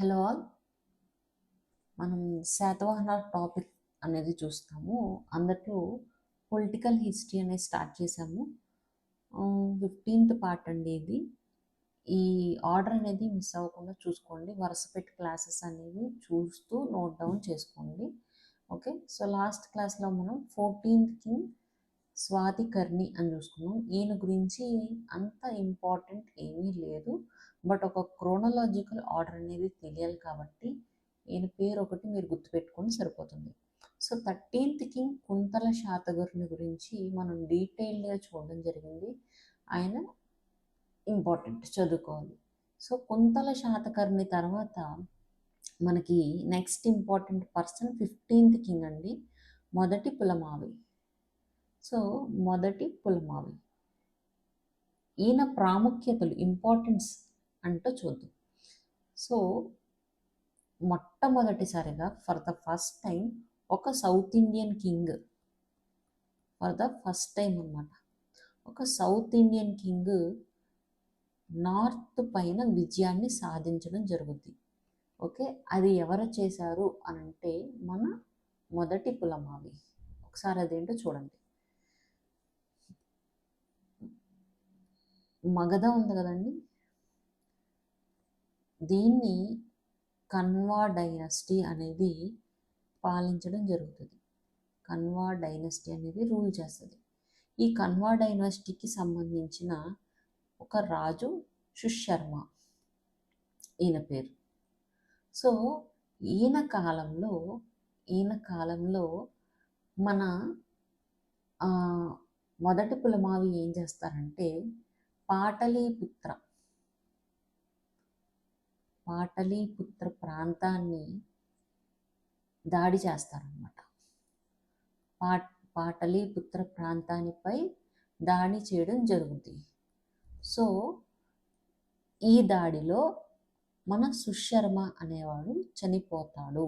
Hello all. మనం Satavahana topic అనేది చూస్తాము. అందులో పొలిటికల్ హిస్టరీ అనేది స్టార్ట్ చేసాము. 15th పార్ట్ అండి ఇది. ఈ ఆర్డర్ అనేది మిస్ అవ్వకుండా చూసుకోండి. వరుస పెట్టి క్లాసెస్ అనేవి చూస్తూ నోట్ డౌన్ చేసుకోండి. ఓకే, సో లాస్ట్ క్లాస్లో మనం 14th కింగ్ స్వాతికర్ణి అని చూసుకున్నాం. ఈయన గురించి అంత ఇంపార్టెంట్ ఏమీ లేదు, బట్ ఒక క్రోనలాజికల్ ఆర్డర్ అనేది తెలియాలి కాబట్టి ఈయన పేరు ఒకటి మీరు గుర్తుపెట్టుకొని సరిపోతుంది. So 13th king Kuntala Satakarni గురించి మనం డీటెయిల్డ్గా చూడడం జరిగింది. ఆయన ఇంపార్టెంట్, చదువుకోవాలి. సో కుంతల శాతకర్ణి తర్వాత మనకి next important person 15th king అండి, మొదటి పులమావి. సో మొదటి పులమావి, ఈయన ప్రాముఖ్యతలు ఇంపార్టెన్స్ అంటూ చూద్దాం. సో మొట్టమొదటిసారిగా ఫర్ ద ఫస్ట్ టైం ఒక south Indian king, for the first time అన్నమాట, ఒక సౌత్ ఇండియన్ కింగ్ నార్త్ పైన విజయాన్ని సాధించడం జరుగుద్ది. ఓకే, అది ఎవరు చేశారు అని అంటే మన మొదటి పులమావి. ఒకసారి అదేంటో చూడండి. మగధ ఉంది కదండి, దీన్ని కన్వా డైనస్టీ అనేది పాలించడం జరుగుతుంది. కన్వా డైనస్టీ అనేది రూల్ చేస్తుంది. ఈ కన్వా డైనస్టీకి సంబంధించిన ఒక రాజు సుశర్మ, ఈయన పేరు. సో ఈయన కాలంలో మన మొదటి పులమావి ఏం చేస్తారంటే పాటలీపుత్ర ప్రాంతాన్ని దాడి చేస్తారన్నమాట. పాటలీపుత్ర ప్రాంతానిపై దాడి చేయడం జరుగుతుంది. సో ఈ దాడిలో మన సుశర్మ అనేవాడు చనిపోతాడు.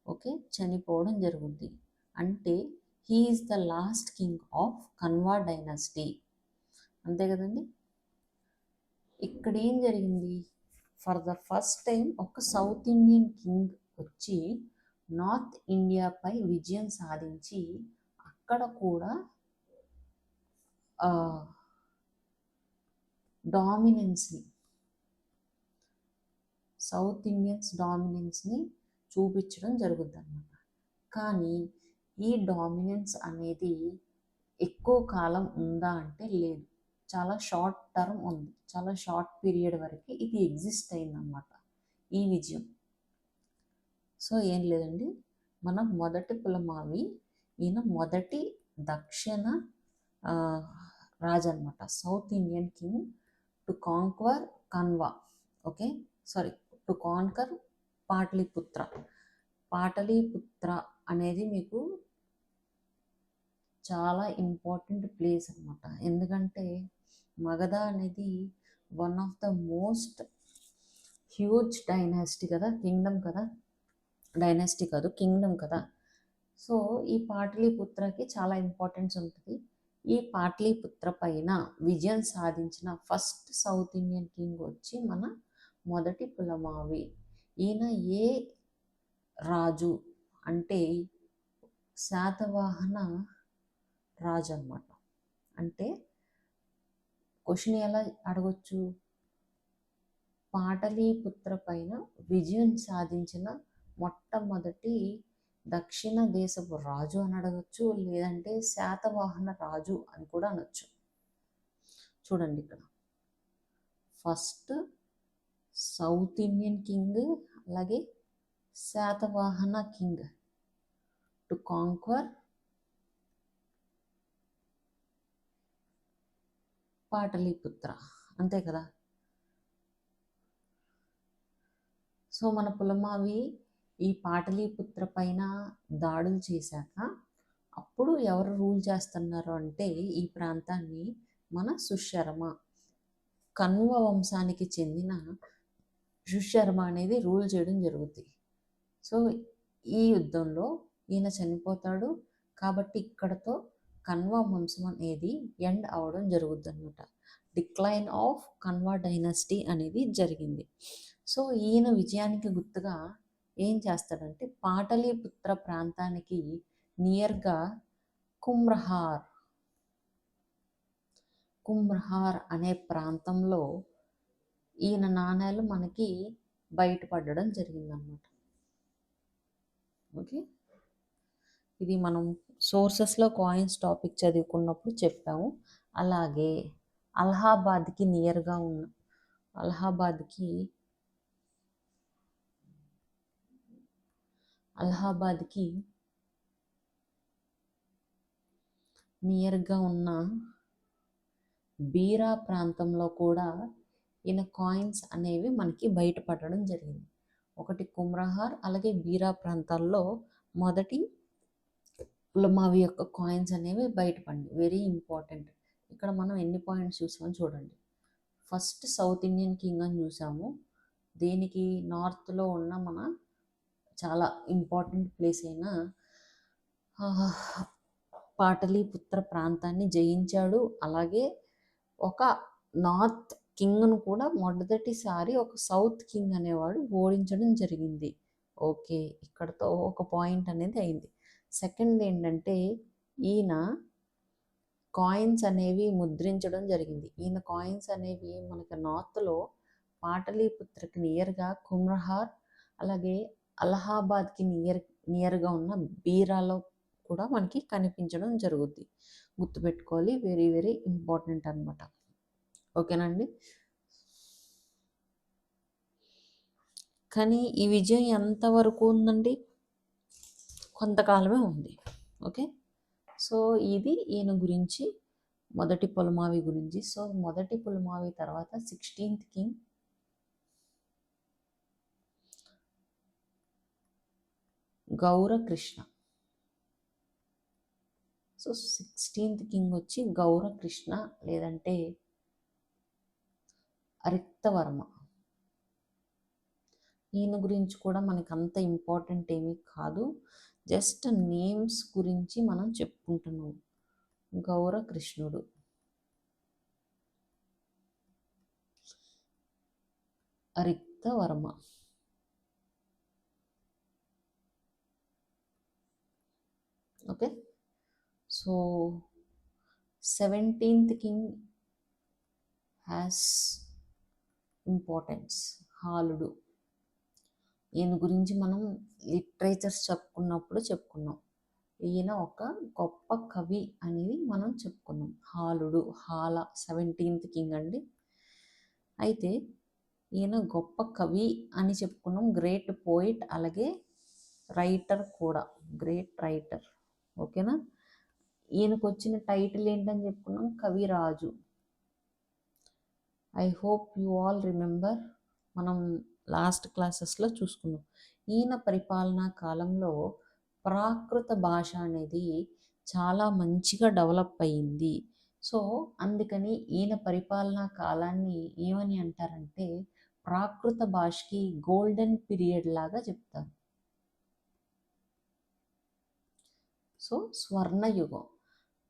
ఓకే, చనిపోవడం జరుగుద్ది. అంటే he is the last king of Kanva dynasty, అంతే కదండి. ఇక్కడ ఏం జరిగింది, ఫర్ ద ఫస్ట్ టైం ఒక సౌత్ ఇండియన్ కింగ్ వచ్చి నార్త్ ఇండియాపై విజయం సాధించి అక్కడ కూడా డామినెన్స్ని, సౌత్ ఇండియన్స్ డామినెన్స్ని చూపించడం జరుగుద్ది అన్నమాట. కానీ ఈ డామినెన్స్ అనేది ఎక్కువ కాలం ఉందా అంటే లేదు, చాలా షార్ట్ టర్మ్ ఉంది, చాలా షార్ట్ పీరియడ్ వరకు ఇది ఎగ్జిస్ట్ అయిందన్నమాట ఈ విజయం. సో ఏం లేదండి, మన మొదటి పులమావి ఈయన మొదటి దక్షిణ రాజు అనమాట, south Indian king to conquer Kanva. Okay, sorry, to conquer Pataliputra అనేది మీకు చాలా ఇంపార్టెంట్ ప్లేస్ అనమాట. ఎందుకంటే మగధ అనేది one of the most huge dynasty కదా, కింగ్డమ్ కదా, డైనాసిటీ కాదు కింగ్డమ్ కదా. సో ఈ పాటలీపుత్రకి చాలా ఇంపార్టెన్స్ ఉంటుంది. ఈ పాటలీపుత్ర పైన విజయం సాధించిన ఫస్ట్ సౌత్ ఇండియన్ కింగ్ వచ్చి మన మొదటి పులమావి. ఈయన ఏ రాజు అంటే శాతవాహన రాజు అన్నమాట. అంటే క్వశ్చన్ ఎలా అడగొచ్చు, పాటలీపుత్ర పైన విజయం సాధించిన మొట్టమొదటి దక్షిణ దేశపు రాజు అని అడగచ్చు, లేదంటే శాతవాహన రాజు అని కూడా అనొచ్చు. చూడండి ఇక్కడ ఫస్ట్ సౌత్ ఇండియన్ కింగ్, అలాగే Satavahana king to conquer Pataliputra, అంతే కదా. సో మన పులమావి ఈ పాటలీపుత్ర పైన దాడులు చేశాక అప్పుడు ఎవరు రూల్ చేస్తున్నారు అంటే ఈ ప్రాంతాన్ని మన సుశర్మ, కన్వ వంశానికి చెందిన సుశర్మ అనేది రూల్ చేయడం జరుగుతుంది. సో ఈ యుద్ధంలో ఈయన చనిపోతాడు కాబట్టి ఇక్కడతో కన్వా వంశం అనేది ఎండ్ అవడం జరుగుద్ది అనమాట. డిక్లైన్ ఆఫ్ కన్వా డైనస్టీ అనేది జరిగింది. సో ఈయన విజయానికి గుర్తుగా ఏం చేస్తాడంటే పాటలీపుత్ర ప్రాంతానికి నియర్గా కుమ్రహార్ కుమ్రహార్ అనే ప్రాంతంలో ఈయన నాణేలు మనకి బయటపడడం జరిగిందనమాట. ఓకే, ఇది మనం సోర్సెస్లో కాయిన్స్ టాపిక్ చదువుకున్నప్పుడు చెప్పాము. అలాగే అలహాబాద్కి నియర్గా ఉన్న అలహాబాద్కి నియర్గా ఉన్న బీరా ప్రాంతంలో కూడా ఈయన కాయిన్స్ అనేవి మనకి బయటపడడం జరిగింది. ఒకటి కుమ్రహార్ అలాగే బీరా ప్రాంతాల్లో మొదటి పులమావి యొక్క కాయిన్స్ అనేవి బయటపడి వెరీ ఇంపార్టెంట్. ఇక్కడ మనం ఎన్ని పాయింట్స్ చూసామని చూడండి. ఫస్ట్ సౌత్ ఇండియన్ కింగ్ అని చూసాము. దీనికి నార్త్లో ఉన్న మన చాలా ఇంపార్టెంట్ ప్లేస్ అయిన పాటలీపుత్ర ప్రాంతాన్ని జయించాడు. అలాగే ఒక నార్త్ కింగ్ను కూడా మొదటిసారి ఒక సౌత్ కింగ్ అనేవాడు ఓడించడం జరిగింది. ఓకే, ఇక్కడతో ఒక పాయింట్ అనేది అయింది. సెకండ్ ఏంటంటే ఈయన కాయిన్స్ అనేవి ముద్రించడం జరిగింది. ఈయన కాయిన్స్ అనేవి మనకి నార్త్లో పాటలీపుత్రకి నియర్గా కుమ్రహార్ అలాగే అలహాబాద్కి నియర్గా ఉన్న బీరాలో కూడా మనకి కనిపించడం జరుగుద్ది. గుర్తుపెట్టుకోవాలి, వెరీ వెరీ ఇంపార్టెంట్ అనమాట. ఓకేనండి. కానీ ఈ విజయం ఎంతవరకు ఉందండి? కొంతకాలమే ఉంది. ఓకే, సో ఇది ఈయన గురించి మొదటి పులమావి గురించి. సో మొదటి పులమావి తర్వాత 16th king Gaurakrishna. So 16th king వచ్చి గౌరకృష్ణ లేదంటే రిక్తవర్మ. ఈయన గురించి కూడా మనకి అంత ఇంపార్టెంట్ ఏమీ కాదు, జస్ట్ నేమ్స్ గురించి మనం చెప్పుకుంటున్నాం. గౌరకృష్ణుడు, Riktavarma. Okay, so 17th king has importance. హాలుడు. ఈయన గురించి మనం లిటరేచర్స్ చెప్పుకున్నాం. ఈయన ఒక గొప్ప కవి అనేది మనం చెప్పుకున్నాం. హాలుడు, హాల 17th కింగ్ అండి. అయితే ఈయన గొప్ప కవి అని చెప్పుకున్నాం, గ్రేట్ పోయిట్ అలాగే రైటర్ కూడా, గ్రేట్ రైటర్. ఓకేనా. ఈయనకు వచ్చిన టైటిల్ ఏంటని చెప్పుకున్నాం, కవిరాజు. I hope you all remember, మనం లాస్ట్ క్లాసెస్లో చూసుకున్నాం. ఈయన పరిపాలనా కాలంలో ప్రాకృత భాష అనేది చాలా మంచిగా డెవలప్ అయ్యింది. సో అందుకని ఈయన పరిపాలనా కాలాన్ని ఏమని అంటారంటే ప్రాకృత భాషకి గోల్డెన్ పీరియడ్ లాగా చెప్తారు. సో స్వర్ణయుగం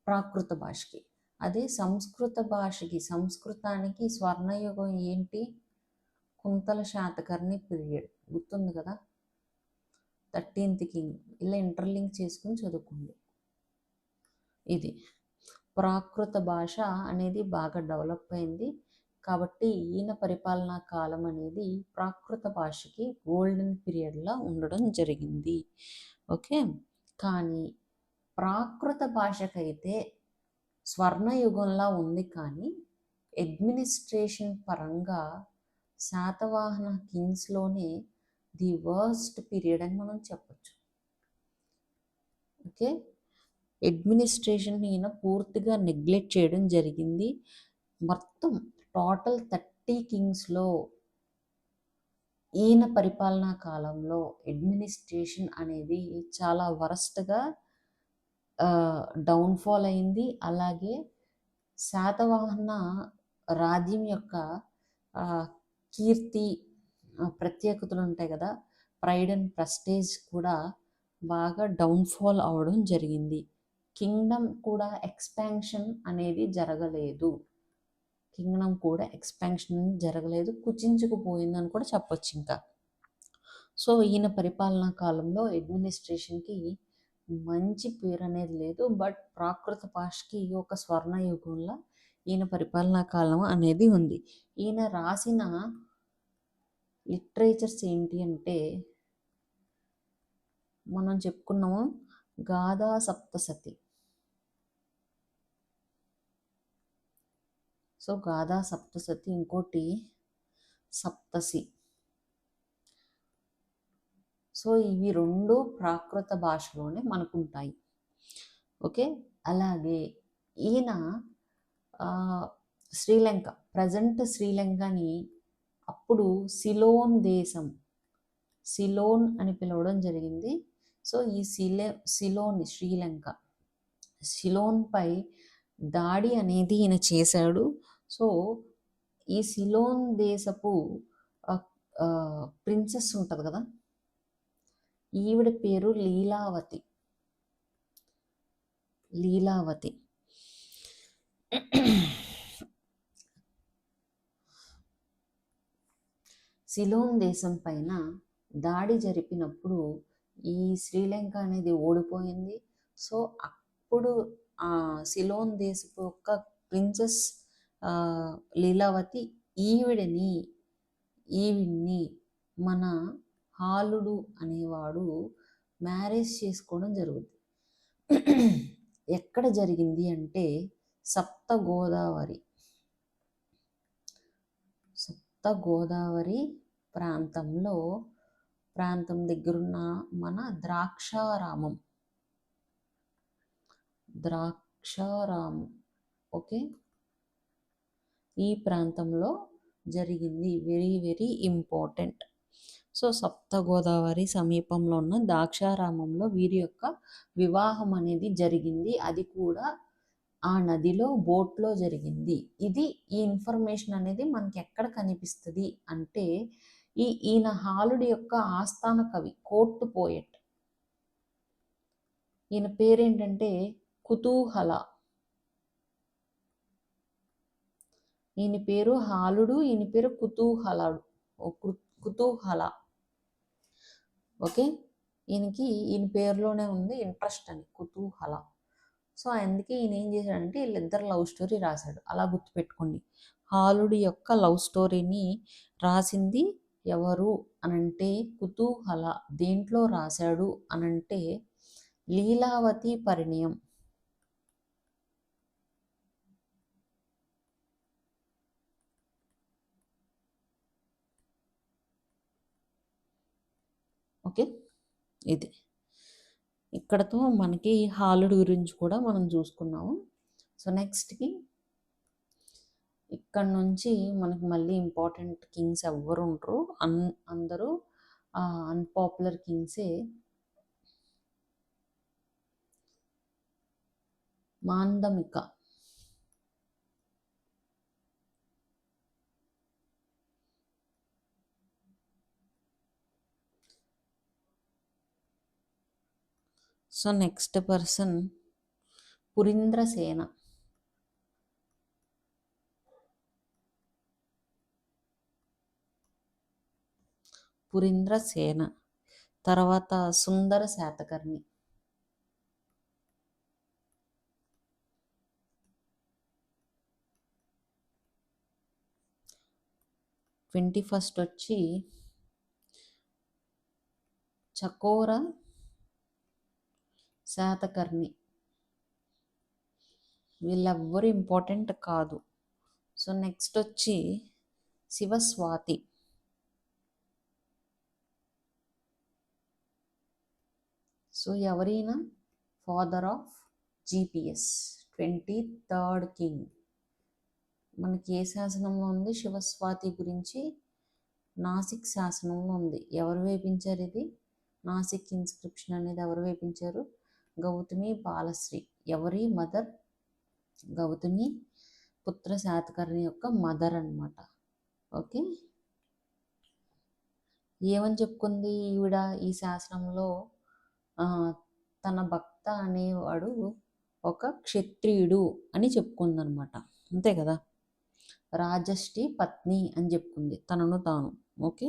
ప్రాకృత భాషకి. అదే సంస్కృత భాషకి, సంస్కృతానికి స్వర్ణయుగం ఏంటి? కుంతల శాతకర్ణి పీరియడ్. గుర్తుంది కదా, 13th కింగ్. ఇలా ఇంటర్లింక్ చేసుకుని చదువుకోండి. ఇది ప్రాకృత భాష అనేది బాగా డెవలప్ అయింది కాబట్టి ఈయన పరిపాలనా కాలం అనేది ప్రాకృత భాషకి గోల్డెన్ పీరియడ్లా ఉండడం జరిగింది. ఓకే, కానీ ప్రాకృత భాషకైతే స్వర్ణయుగంలా ఉంది, కానీ అడ్మినిస్ట్రేషన్ పరంగా శాతవాహన కింగ్స్లోనే ది వర్స్ట్ పీరియడ్ అని మనం చెప్పచ్చు. ఓకే, అడ్మినిస్ట్రేషన్ ఈయన పూర్తిగా నెగ్లెక్ట్ చేయడం జరిగింది. మొత్తం టోటల్ 30 కింగ్స్లో ఈయన పరిపాలనా కాలంలో అడ్మినిస్ట్రేషన్ అనేది చాలా వరస్ట్గా డౌన్ఫాల్ అయింది. అలాగే శాతవాహన రాజ్యం యొక్క కీర్తి ప్రత్యేకతలు ఉంటాయి కదా, ప్రైడ్ అండ్ ప్రెస్టేజ్ కూడా బాగా డౌన్ఫాల్ అవడం జరిగింది. కింగ్డమ్ కూడా ఎక్స్పాన్షన్ అనేది జరగలేదు. కింగ్డమ్ కూడా ఎక్స్పాన్షన్ జరగలేదు, కుచించుకుపోయిందని కూడా చెప్పొచ్చు ఇంకా. సో ఈయన పరిపాలనా కాలంలో అడ్మినిస్ట్రేషన్కి మంచి పేరు అనేది లేదు, బట్ ప్రాకృత భాషకి ఒక స్వర్ణయుగంలో ఈయన పరిపాలనా కాలం అనేది ఉంది. ఈయన రాసిన లిటరేచర్స్ ఏంటి అంటే మనం చెప్పుకున్నాము గాథా సప్తశతి. సో గాథా సప్తశతి, ఇంకోటి సప్తసి. సో ఇవి రెండు ప్రాకృత భాషలోనే మనకుంటాయి. ఓకే, అలాగే ఈయన శ్రీలంక, ప్రజెంట్ శ్రీలంకని అప్పుడు సిలోన్ దేశం, సిలోన్ అని పిలవడం జరిగింది. సో ఈ సిలోన్ శ్రీలంక, సిలోన్పై దాడి అనేది ఈయన చేశాడు. సో ఈ సిలోన్ దేశపు ప్రిన్సెస్ ఉంటుంది కదా, ఈవిడ పేరు లీలావతి. లీలావతి సిలోన్ దేశం పైన దాడి జరిపినప్పుడు ఈ శ్రీలంక అనేది ఓడిపోయింది. సో అప్పుడు ఆ సిలోన్ దేశపు యొక్క ప్రిన్సెస్ లీలావతి ఈవిడ్ని మన హాలుడు అనేవాడు మ్యారేజ్ చేసుకోవడం జరుగుతుంది. ఎక్కడ జరిగింది అంటే సప్త గోదావరి ప్రాంతం దగ్గరున్న మన ద్రాక్షారామం. ఓకే, ఈ ప్రాంతంలో జరిగింది. Very very important. సో సప్త గోదావరి సమీపంలో ఉన్న ద్రాక్షారామంలో వీరి యొక్క వివాహం అనేది జరిగింది. అది కూడా ఆ నదిలో బోట్లో జరిగింది. ఈ ఇన్ఫర్మేషన్ అనేది మనకి ఎక్కడ కనిపిస్తుంది అంటే ఈయన హాలుడి యొక్క ఆస్థాన కవి, కోర్టు పోయెట్. ఈయన పేరేంటంటే కుతూహల. ఈయన పేరు హాలుడు, ఈయన పేరు కుతూహల. ఓకే, ఈయన పేరులోనే ఉంది ఇంట్రెస్ట్ అని, కుతూహల. సో అందుకే ఈయన ఏం చేశాడంటే వీళ్ళిద్దరు లవ్ స్టోరీ రాశాడు. అలా గుర్తుపెట్టుకోండి. హాలుడి యొక్క లవ్ స్టోరీని రాసింది ఎవరు అనంటే కుతూహల. దేంట్లో రాశాడు అనంటే లీలావతి పరిణయం. ఓకే, ఇది ఇక్కడతో మనకి హాలుడి గురించి కూడా మనం చూసుకున్నాము. సో నెక్స్ట్కి ఇక్కడ నుంచి మనకి మళ్ళీ ఇంపార్టెంట్ కింగ్స్ ఎవ్వరు ఉంటారు, అందరూ అన్పాపులర్ కింగ్సే. మాండమిక. So next person Purindrasena. తర్వాత సుందర శాతకర్ణి. 21st వచ్చి చకోర శాతకర్ణి. వీళ్ళెవ్వరు ఇంపార్టెంట్ కాదు. సో నెక్స్ట్ వచ్చి శివస్వాతి. సో ఎవరైనా father of GPS, 23rd king. మనకి ఏ శాసనంలో ఉంది శివస్వాతి గురించి? నాసిక్ శాసనంలో ఉంది. ఎవరు వేపించారు ఇది? నాసిక్ ఇన్స్క్రిప్షన్ అనేది ఎవరు వేపించారు? గౌతమి బాలశ్రీ. ఎవరి మదర్? గౌతమి పుత్ర శాతకర్ణి యొక్క మదర్ అన్నమాట. ఓకే, ఏమని చెప్పుకుంది ఈవిడ ఈ శాసనంలో? తన భక్త అనేవాడు ఒక క్షత్రియుడు అని చెప్పుకుందనమాట. అంతే కదా. రాజశ్రీ పత్ని అని చెప్పుకుంది తనను తాను. ఓకే.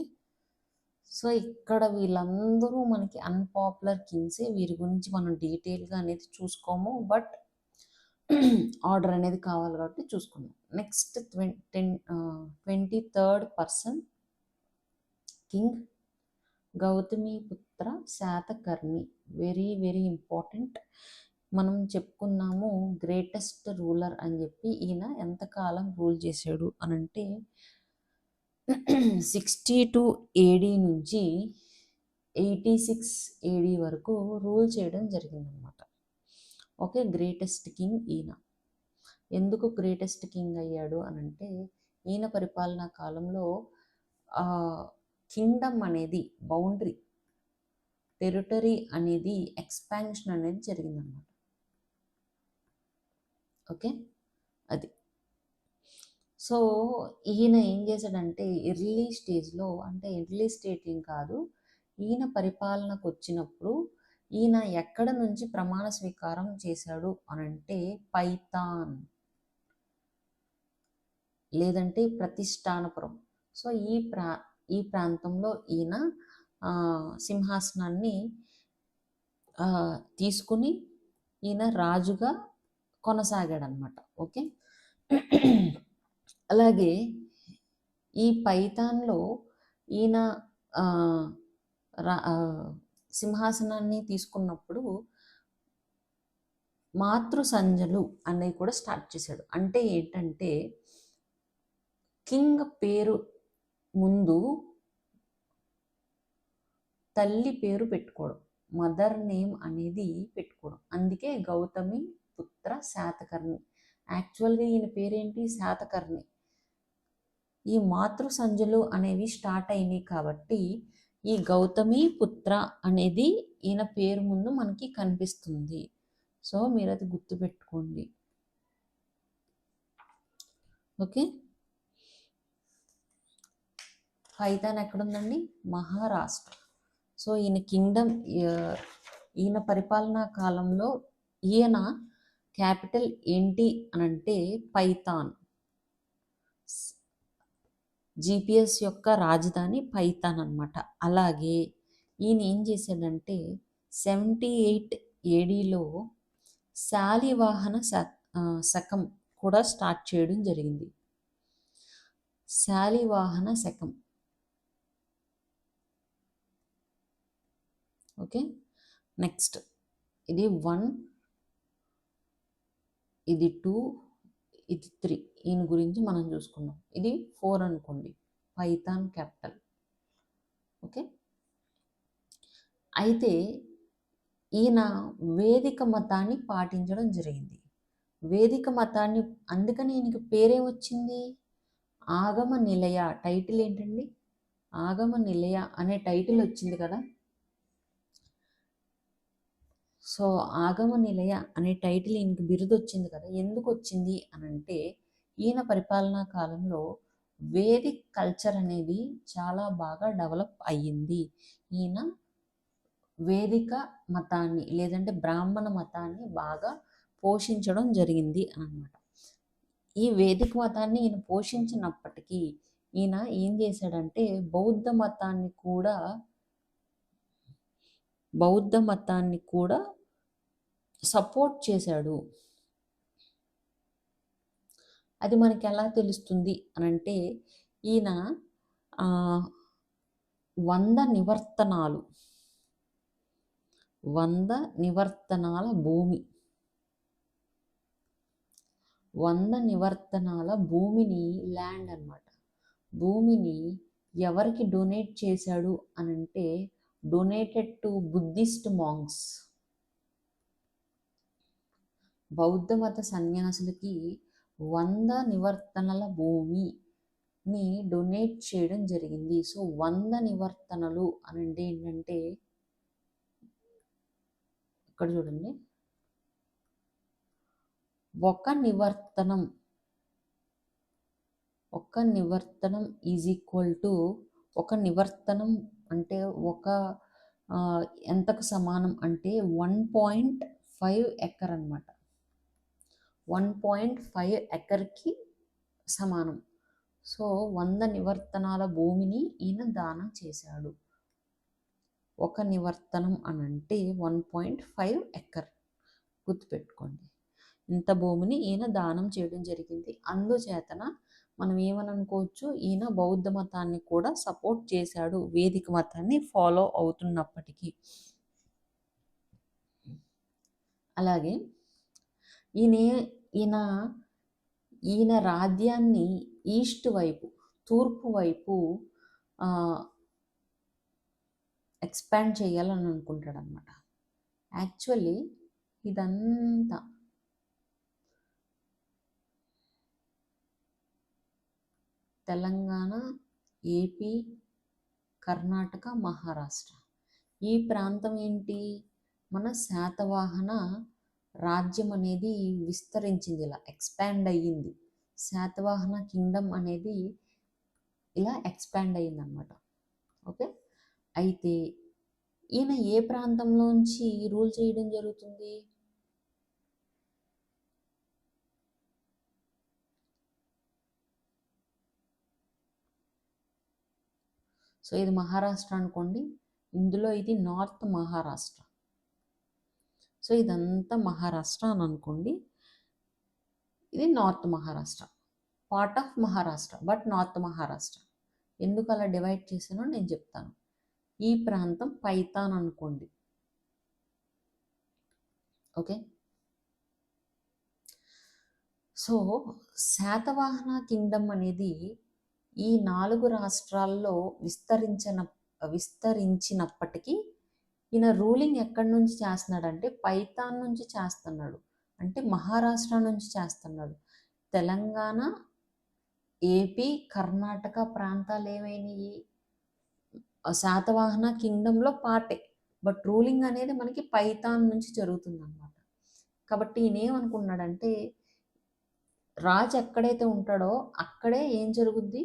సో ఇక్కడ వీళ్ళందరూ మనకి అన్పాపులర్ కింగ్సే. వీరి గురించి మనం డీటెయిల్గా అనేది చూసుకోము, బట్ ఆర్డర్ అనేది కావాలి కాబట్టి చూసుకున్నాం. Next 23rd person king Gautamiputra Satakarni. Very very important. మనం చెప్పుకున్నాము గ్రేటెస్ట్ రూలర్ అని చెప్పి. ఈయన ఎంతకాలం రూల్ చేశాడు అనంటే 62 AD నుంచి 86 AD వరకు రూల్ చేయడం జరిగిందనమాట. ఓకే. గ్రేటెస్ట్ కింగ్ ఈయన. ఎందుకు గ్రేటెస్ట్ కింగ్ అయ్యాడు అనంటే ఈయన పరిపాలనా కాలంలో కింగ్డమ్ అనేది బౌండరీ టెరిటరీ అనేది ఎక్స్పాన్షన్ అనేది జరిగిందనమాట. ఓకే. అది. సో ఈయన ఏం చేశాడంటే ఎర్లీ స్టేజ్లో, అంటే ఎర్లీ స్టేజింగ్ కాదు, ఈయన పరిపాలనకు వచ్చినప్పుడు ఈయన ఎక్కడ నుంచి ప్రమాణ స్వీకారం చేశాడు అనంటే పైతాన్ లేదంటే ప్రతిష్టానపురం. సో ఈ ప్రాంతంలో ఈయన సింహాసనాన్ని తీసుకుని ఈయన రాజుగా కొనసాగాడనమాట. ఓకే. అలాగే ఈ పైతాన్లో ఈయన సింహాసనాన్ని తీసుకున్నప్పుడు మాతృ సంజలు అనేవి కూడా స్టార్ట్ చేశాడు. అంటే ఏంటంటే కింగ్ పేరు ముందు తల్లి పేరు పెట్టుకోవడం, మదర్ నేమ్ అనేది పెట్టుకోవడం. అందుకే గౌతమి పుత్ర శాతకర్ణి. యాక్చువల్గా ఈయన పేరేంటి? శాతకర్ణి. ఈ మాతృ సంజలు అనేవి స్టార్ట్ అయినాయి కాబట్టి ఈ గౌతమి పుత్ర అనేది ఈయన పేరు ముందు మనకి కనిపిస్తుంది. సో మీరు అది గుర్తుపెట్టుకోండి. ఓకే. పైతాన్ ఎక్కడుందండి? మహారాష్ట్ర. సో ఈయన కింగ్డమ్, ఈయన పరిపాలనా కాలంలో ఈయన క్యాపిటల్ ఏంటి అనంటే పైతాన్. GPS యొక్క రాజధాని పైతాన్ అనమాట. అలాగే ఈయన ఏం చేశాడంటే 78 ADలో శాలివాహన శకం కూడా స్టార్ట్ చేయడం జరిగింది. శాలివాహన శకం. ఓకే. నెక్స్ట్ ఇది 1, ఇది 2, ఇది 3. ఈయన గురించి మనం చూసుకున్నాం. ఇది 4 అనుకోండి, పైతాన్ క్యాపిటల్. ఓకే. అయితే ఈయన వేదిక మతాన్ని పాటించడం జరిగింది. వేదిక మతాన్ని, అందుకని ఈయనకి పేరే వచ్చింది ఆగమ నిలయ. టైటిల్ ఏంటండి? ఆగమ నిలయ అనే టైటిల్ వచ్చింది కదా. సో ఆగమ నిలయ అనే టైటిల్ ఈయనకి బిరుదు వచ్చింది కదా. ఎందుకు వచ్చింది అనంటే ఈయన పరిపాలనా కాలంలో వేదిక్ కల్చర్ అనేది చాలా బాగా డెవలప్ అయ్యింది. ఈయన వేదిక మతాన్ని లేదంటే బ్రాహ్మణ మతాన్ని బాగా పోషించడం జరిగింది అన్నమాట. ఈ వేదిక మతాన్ని ఈయన పోషించినప్పటికీ ఈయన ఏం చేశాడంటే బౌద్ధ మతాన్ని కూడా సపోర్ట్ చేశాడు. అది మనకి ఎలా తెలుస్తుంది అనంటే ఈయన 100 నివర్తనాల భూమి, 100 నివర్తనాల భూమిని, ల్యాండ్ అన్నమాట, భూమిని ఎవరికి డొనేట్ చేశాడు అనంటే డొనేటెడ్ టు బుద్ధిస్ట్ మాంగ్స్. బౌద్ధ మత సన్యాసులకి 100 నివర్తనల భూమిని డొనేట్ చేయడం జరిగింది. సో 100 నివర్తనలు అనంటే ఏంటంటే ఇక్కడ చూడండి, ఒక నివర్తనం ఈజ్ ఈక్వల్ టు, ఒక నివర్తనం అంటే ఎంతకు సమానం అంటే 1.5 ఎకర్ అన్నమాట. 1.5 ఎకర్కి సమానం. సో 100 నివర్తనాల భూమిని ఈయన దానం చేశాడు. ఒక నివర్తనం అనంటే 1.5 ఎకర్, గుర్తుపెట్టుకోండి. ఇంత భూమిని ఈయన దానం చేయడం జరిగింది. అందుచేతన మనం ఏమని అనుకోవచ్చు, ఈయన బౌద్ధ మతాన్ని కూడా సపోర్ట్ చేశాడు, వేదిక మతాన్ని ఫాలో అవుతున్నప్పటికీ. అలాగే ఈయన ఈయన ఈయన రాజ్యాన్ని ఈస్ట్ వైపు, తూర్పు వైపు ఎక్స్పాండ్ చేయాలని అనుకుంటాడు అనమాట. యాక్చువల్లీ ఇదంతా తెలంగాణ, ఏపీ, కర్ణాటక, మహారాష్ట్ర ఈ ప్రాంతం ఏంటి, మన శాతవాహన రాజ్యం అనేది విస్తరించింది, ఇలా ఎక్స్పాండ్ అయ్యింది. శాతవాహన కింగ్డమ్ అనేది ఇలా ఎక్స్పాండ్ అయ్యింది అనమాట. ఓకే, అయితే ఈయన ఏ ప్రాంతంలోంచి రూల్ చేయడం జరుగుతుంది? సో ఇది మహారాష్ట్ర అనుకోండి, ఇందులో ఇది నార్త్ మహారాష్ట్ర. సో ఇదంతా మహారాష్ట్ర అని అనుకోండి, ఇది north Maharashtra, part of Maharashtra but north Maharashtra. ఎందుకు అలా డివైడ్ చేశానో నేను చెప్తాను. ఈ ప్రాంతం పైతాన్ అనుకోండి. ఓకే, సో శాతవాహన కింగ్డమ్ అనేది ఈ 4 రాష్ట్రాల్లో విస్తరించినప్పటికీ ఈయన రూలింగ్ ఎక్కడి నుంచి చేస్తున్నాడంటే పైతాన్ నుంచి చేస్తున్నాడు, అంటే మహారాష్ట్ర నుంచి చేస్తున్నాడు. తెలంగాణ, ఏపీ, కర్ణాటక ప్రాంతాలు ఏమైనాయి, శాతవాహన కింగ్డమ్లో పార్టే, బట్ రూలింగ్ అనేది మనకి పైతాన్ నుంచి జరుగుతుంది అన్నమాట. కాబట్టి ఈయన ఏమనుకున్నాడంటే రాజు ఎక్కడైతే ఉంటాడో అక్కడే ఏం జరుగుద్ది,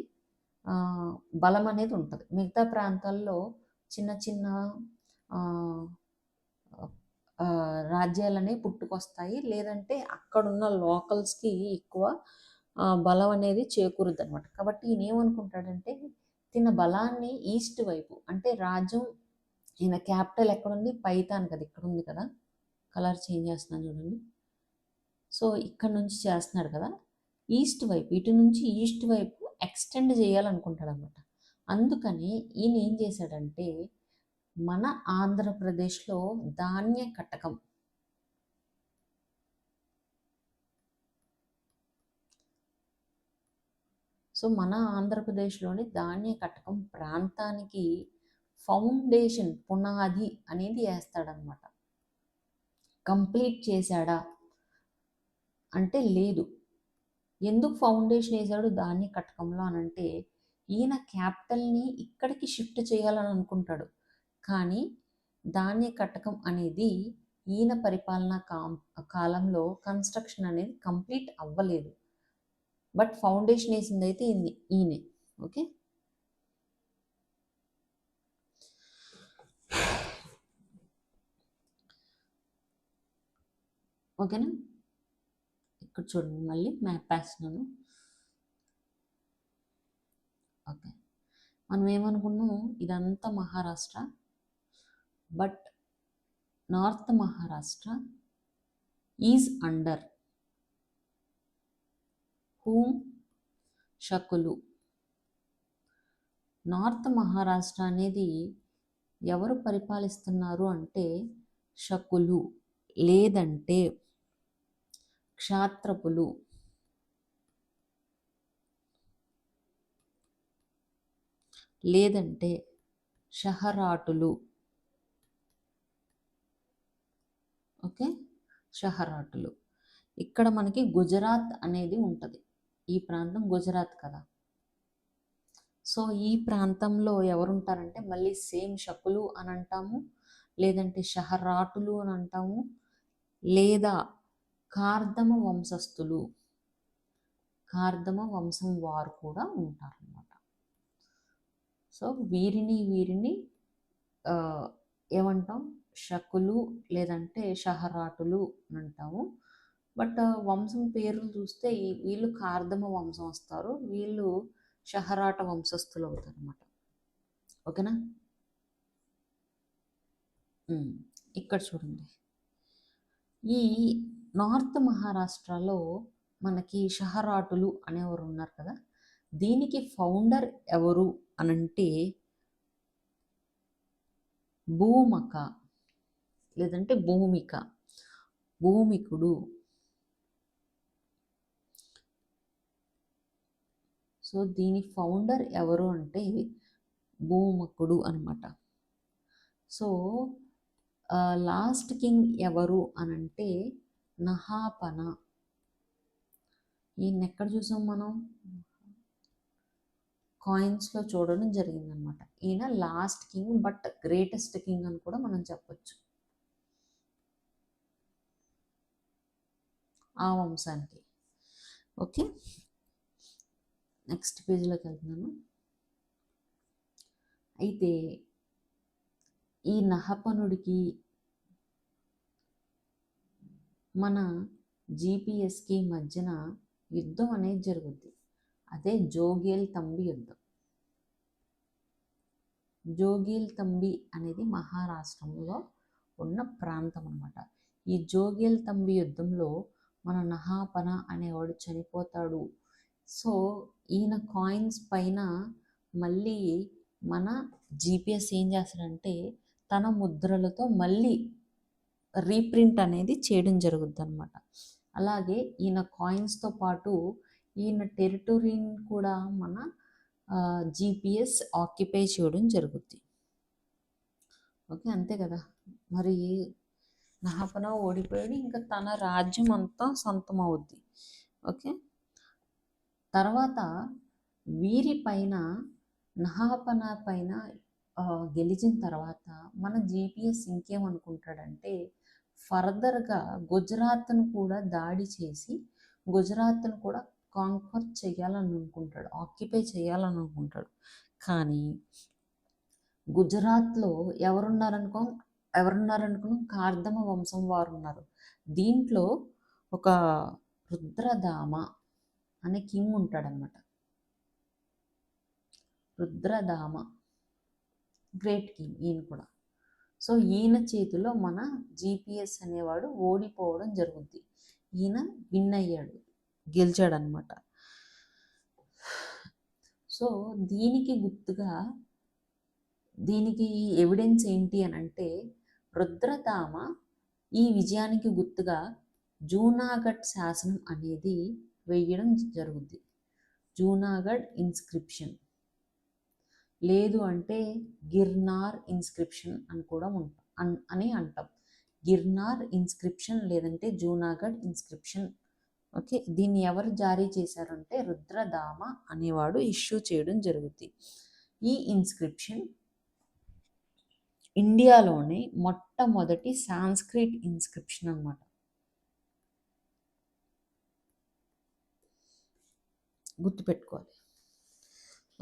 బలం అనేది ఉంటుంది. మిగతా ప్రాంతాల్లో చిన్న చిన్న రాజ్యాలనే పుట్టుకొస్తాయి, లేదంటే అక్కడున్న లోకల్స్కి ఎక్కువ బలం అనేది చేకూరుద్ది అనమాట. కాబట్టి ఈయన ఏమనుకుంటాడంటే తిన బలాన్ని ఈస్ట్ వైపు, అంటే రాజ్యం ఈయన క్యాపిటల్ ఎక్కడుంది, పైతాన్ కదా, ఇక్కడ ఉంది కదా, కలర్ చేంజ్ చేస్తున్నాను చూడండి. సో ఇక్కడ నుంచి చేస్తున్నాడు కదా, ఈస్ట్ వైపు, ఇటు నుంచి ఈస్ట్ వైపు ఎక్స్టెండ్ చేయాలనుకుంటాడు అనమాట. అందుకని ఈయన ఏం చేశాడంటే మన ఆంధ్రప్రదేశ్లో ధాన్య కటకం, సో మన ఆంధ్రప్రదేశ్లోని ధాన్య కటకం ప్రాంతానికి ఫౌండేషన్, పునాది అనేది వేస్తాడనమాట. కంప్లీట్ చేశాడా అంటే లేదు. ఎందుకు ఫౌండేషన్ వేసాడు ధాన్య కటకంలో అనంటే ఈయన క్యాపిటల్ని ఇక్కడికి షిఫ్ట్ చేయాలని అనుకుంటాడు, కానీ ధాన్య కటకం అనేది ఈయన పరిపాలనా కాలంలో కన్స్ట్రక్షన్ అనేది కంప్లీట్ అవ్వలేదు, బట్ ఫౌండేషన్ వేసింది అయితే ఈయనే. ఓకే, ఓకేనా. ఇక్కడ చూడండి, మళ్ళీ మ్యాప్ వేస్తున్నాను. ఓకే, మనం ఏమనుకున్నాం, ఇదంతా Maharashtra, but north Maharashtra is under whom, శకులు. నార్త్ మహారాష్ట్ర అనేది ఎవరు పరిపాలిస్తున్నారు అంటే శకులు, లేదంటే క్షాత్రపులు, లేదంటే షహరాటులు. ఓకే, షహరాటులు. ఇక్కడ మనకి గుజరాత్ అనేది ఉంటుంది, ఈ ప్రాంతం గుజరాత్ కదా. సో ఈ ప్రాంతంలో ఎవరుంటారంటే మళ్ళీ సేమ్ శకులు అని అంటాము, లేదంటే షహరాటులు అని అంటాము, లేదా కార్దమ వంశస్థులు, కార్దమ వంశం వారు కూడా ఉంటారన్నమాట. సో వీరిని ఏమంటాం, శకులు లేదంటే షహరాటులు అని అంటాము. బట్ వంశం పేర్లు చూస్తే వీళ్ళు కార్దమ వంశం వస్తారు, వీళ్ళు షహరాట వంశస్థులు అవుతారు అన్నమాట. ఓకేనా? ఇక్కడ చూడండి, ఈ నార్త్ మహారాష్ట్రలో మనకి షహరాటులు అనేవారు ఉన్నారు కదా, దీనికి ఫౌండర్ ఎవరు అనంటే భూమక, లేదంటే భూమికుడు. సో దీని ఫౌండర్ ఎవరు అంటే భూమకుడు అనమాట. సో లాస్ట్ కింగ్ ఎవరు అనంటే నహాపన. ఈయన ఎక్కడ చూసాం మనం? కాయిన్స్లో చూడడం జరిగిందనమాట. ఈయన last king, but greatest king అని కూడా మనం చెప్పొచ్చు ఆ వంశానికి. ఓకే, నెక్స్ట్ పేజ్లోకి వెళ్తున్నాను. అయితే ఈ నహపనుడికి మన జీపీఎస్కి మధ్యన యుద్ధం అనేది జరుగుద్ది. అదే జోగేల్ తంబి యుద్ధం. జోగేల్ తంబి అనేది మహారాష్ట్రంలో ఉన్న ప్రాంతం అన్నమాట. ఈ జోగేల్ తంబి యుద్ధంలో మన నహాపన అనేవాడు చనిపోతాడు. సో ఈయన కాయిన్స్ పైన మళ్ళీ మన జీపీఎస్ ఏం చేస్తాడంటే తన ముద్రలతో మళ్ళీ రీప్రింట్ అనేది చేయడం జరుగుద్ది అనమాట. అలాగే ఈయన కాయిన్స్తో పాటు ఈయన టెరిటరీని కూడా మన జీపీఎస్ ఆక్యుపై చేయడం జరుగుద్ది. ఓకే, అంతే కదా. మరి నహాపన ఓడిపోయాడు, ఇంకా తన రాజ్యం అంతా సొంతం అవుద్ది. ఓకే, తర్వాత వీరి పైన నహాపన పైన గెలిచిన తర్వాత మన జీపీఎస్ ఇంకేమనుకుంటాడంటే ఫర్దర్గా గుజరాత్ను కూడా దాడి చేసి గుజరాత్ను కూడా కాంక్వర్ చేయాలని అనుకుంటాడు, ఆక్యుపై చేయాలని అనుకుంటాడు. కానీ గుజరాత్లో ఎవరున్నారనుకో కార్దమ వంశం వారు ఉన్నారు. దీంట్లో ఒక రుద్రదామ అనే కింగ్ ఉంటాడనమాట. రుద్రదామ గ్రేట్ కింగ్ ఈయన కూడా. సో ఈయన చేతిలో మన జీపీఎస్ అనేవాడు ఓడిపోవడం జరుగుద్ది. ఈయన విన్ అయ్యాడు, గెలిచాడనమాట. సో దీనికి ఎవిడెన్స్ ఏంటి అని అంటే రుద్రదామ ఈ విజయానికి గుర్తుగా జూనాగఢ్ శాసనం అనేది వేయడం జరుగుద్ది. జూనాగఢ్ ఇన్స్క్రిప్షన్, లేదు అంటే గిర్నార్ ఇన్స్క్రిప్షన్ అని కూడా అని అంటాం. గిర్నార్ ఇన్స్క్రిప్షన్ లేదంటే జూనాగఢ్ ఇన్స్క్రిప్షన్. ఓకే, దీన్ని ఎవరు జారీ చేశారంటే రుద్రదామ అనేవాడు ఇష్యూ చేయడం జరుగుతుంది. ఈ ఇన్స్క్రిప్షన్ ఇండియాలోనే మొట్టమొదటి సాంస్క్రిట్ ఇన్స్క్రిప్షన్ అన్నమాట. గుర్తుపెట్టుకోవాలి.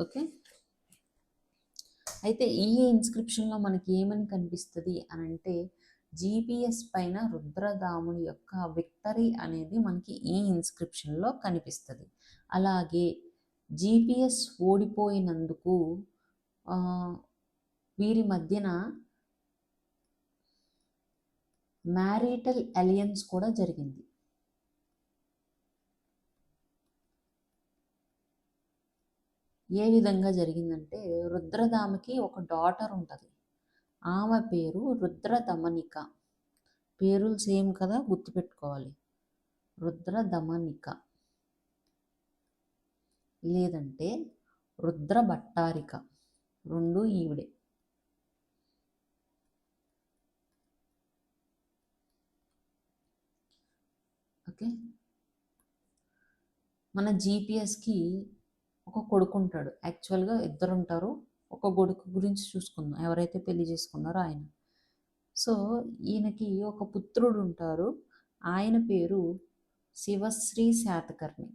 ఓకే, అయితే ఈ ఇన్స్క్రిప్షన్లో మనకి ఏమని కనిపిస్తుంది అని అంటే జీపీఎస్ పైన రుద్రదాముని యొక్క విక్టరీ అనేది మనకి ఈ ఇన్స్క్రిప్షన్లో కనిపిస్తుంది. అలాగే జీపీఎస్ ఓడిపోయినందుకు వీరి మధ్యన మ్యారిటల్ అలయన్స్ కూడా జరిగింది. ఏ విధంగా జరిగిందంటే రుద్రదామకి ఒక డాటర్ ఉంటుంది, ఆమె పేరు రుద్రదమనిక. పేరులు సేమ్ కదా, గుర్తుపెట్టుకోవాలి. రుద్రదమనిక లేదంటే రుద్రభట్టారిక, రెండు ఈవిడే. ఓకే, మన జీపీఎస్కి ఒక కొడుకు ఉంటాడు. యాక్చువల్గా ఇద్దరు ఉంటారు. ఒక కొడుకు గురించి చూసుకుందాం, ఎవరైతే పెళ్లి చేసుకున్నారో ఆయన. సో ఈయనకి ఒక పుత్రుడు ఉంటారు, ఆయన పేరు శివశ్రీ శాతకర్ణి.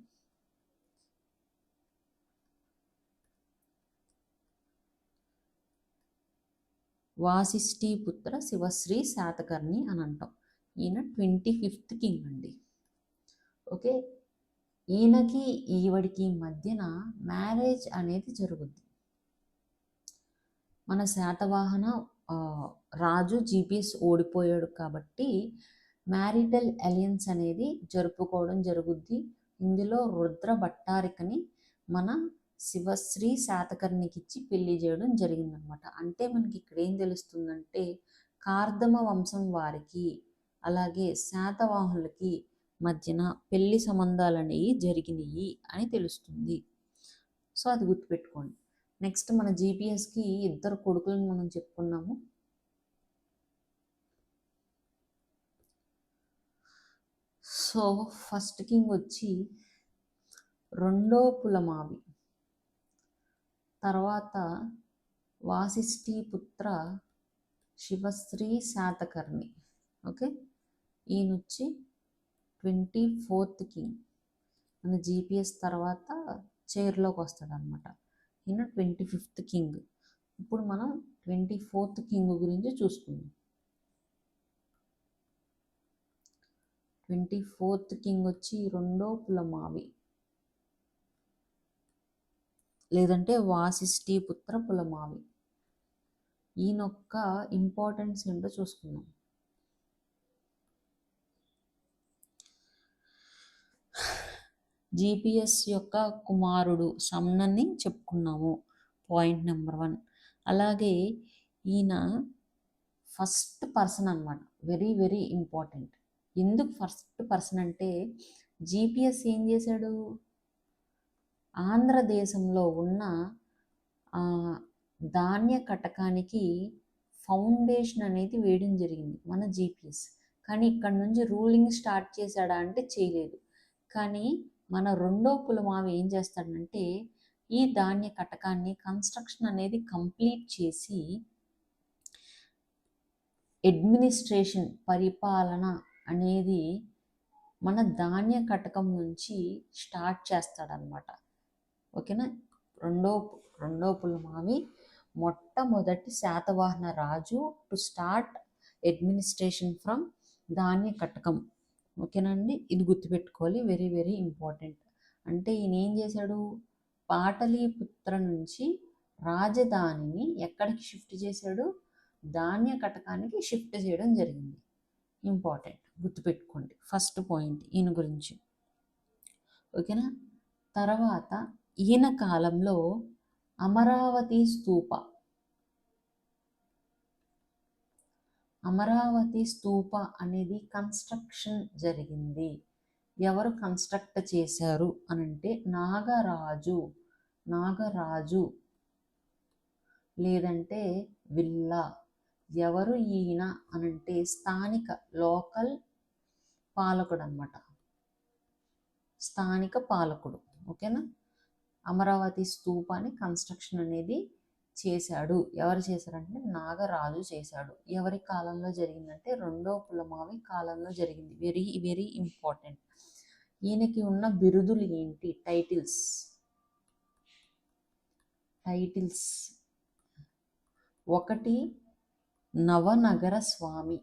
వాసిష్ఠీ పుత్ర శివశ్రీ శాతకర్ణి అని అంటాం. ఈయన 25th కింగ్ అండి. ఓకే, ఈయనకి ఈవిడికి మధ్యన మ్యారేజ్ అనేది జరుగుద్ది. మన శాతవాహన రాజు జీపీఎస్ ఓడిపోయాడు కాబట్టి మ్యారిటల్ అలయన్స్ అనేది జరుపుకోవడం జరుగుద్ది. ఇందులో రుద్ర భట్టారికని మన శివశ్రీ శాతకర్ణికి ఇచ్చి పెళ్లి చేయడం జరిగిందనమాట. అంటే మనకి ఇక్కడ ఏం తెలుస్తుందంటే కార్దమ వంశం వారికి అలాగే శాతవాహనులకి మధ్యన పెళ్లి సంబంధాలు అనేవి జరిగినాయి అని తెలుస్తుంది. సో అది గుర్తుపెట్టుకోండి. నెక్స్ట్ మన జీపీఎస్కి ఇద్దరు కొడుకులను మనం చెప్పుకున్నాము. సో ఫస్ట్ కింగ్ వచ్చి రెండో పులమావి, తర్వాత వాసిష్ఠి పుత్ర శివశ్రీ శాతకర్ణి. ఓకే, ఈయన వచ్చి 24th కింగ్. మన జీపీఎస్ తర్వాత చైర్లోకి వస్తాడనమాట. ఈయన 25th కింగ్. ఇప్పుడు మనం 24th కింగ్ గురించి చూసుకుందాం. 24th కింగ్ వచ్చి రెండో పులమావి లేదంటే వాసిష్ఠి పుత్ర పులమావి. ఈయనొక్క ఇంపార్టెన్స్ ఏంటో చూసుకుందాం. జీపీఎస్ యొక్క కుమారుడు సమ్నని చెప్పుకున్నాము, పాయింట్ నెంబర్ 1. అలాగే ఈయన ఫస్ట్ పర్సన్ అనమాట, వెరీ వెరీ ఇంపార్టెంట్. ఎందుకు ఫస్ట్ పర్సన్ అంటే జీపీఎస్ ఏం చేశాడు, ఆంధ్రదేశంలో ఉన్న ధాన్య కటకానికి ఫౌండేషన్ అనేది వేయడం జరిగింది మన జీపీఎస్. కానీ ఇక్కడ నుంచి రూలింగ్ స్టార్ట్ చేశాడా అంటే చేయలేదు. కానీ మన రెండో పులమావి ఏం చేస్తాడంటే ఈ ధాన్య కటకాన్ని కన్స్ట్రక్షన్ అనేది కంప్లీట్ చేసి అడ్మినిస్ట్రేషన్ పరిపాలన అనేది మన ధాన్య కటకం నుంచి స్టార్ట్ చేస్తాడనమాట. ఓకేనా. రెండో పులమావి మొట్టమొదటి శాతవాహన రాజు టు స్టార్ట్ అడ్మినిస్ట్రేషన్ ఫ్రమ్ ధాన్య కటకం. ఓకేనండి, ఇది గుర్తుపెట్టుకోవాలి, వెరీ వెరీ ఇంపార్టెంట్. అంటే ఈయన ఏం చేశాడు, పాటలీపుత్ర నుంచి రాజధానిని ఎక్కడికి షిఫ్ట్ చేశాడు, ధాన్య కటకానికి షిఫ్ట్ చేయడం జరిగింది. ఇంపార్టెంట్, గుర్తుపెట్టుకోండి ఫస్ట్ పాయింట్ ఈయన గురించి. ఓకేనా. తర్వాత ఈయన కాలంలో అమరావతి స్తూప అనేది కన్స్ట్రక్షన్ జరిగింది. ఎవరు కన్స్ట్రక్ట్ చేశారు అనంటే నాగరాజు లేదంటే విల్లా. ఎవరు ఈయన అనంటే స్థానిక లోకల్ పాలకుడు అనమాట, స్థానిక పాలకుడు. ఓకేనా. అమరావతి స్తూపాన్ని కన్స్ట్రక్షన్ అనేది చేశాడు. ఎవరు చేశారంటే నాగరాజు చేశాడు. ఎవరి కాలంలో జరిగిందంటే రెండో పులమావి కాలంలో జరిగింది. Very very important. ఈయనకి ఉన్న బిరుదులు ఏంటి, టైటిల్స్. ఒకటి నవనగర స్వామి.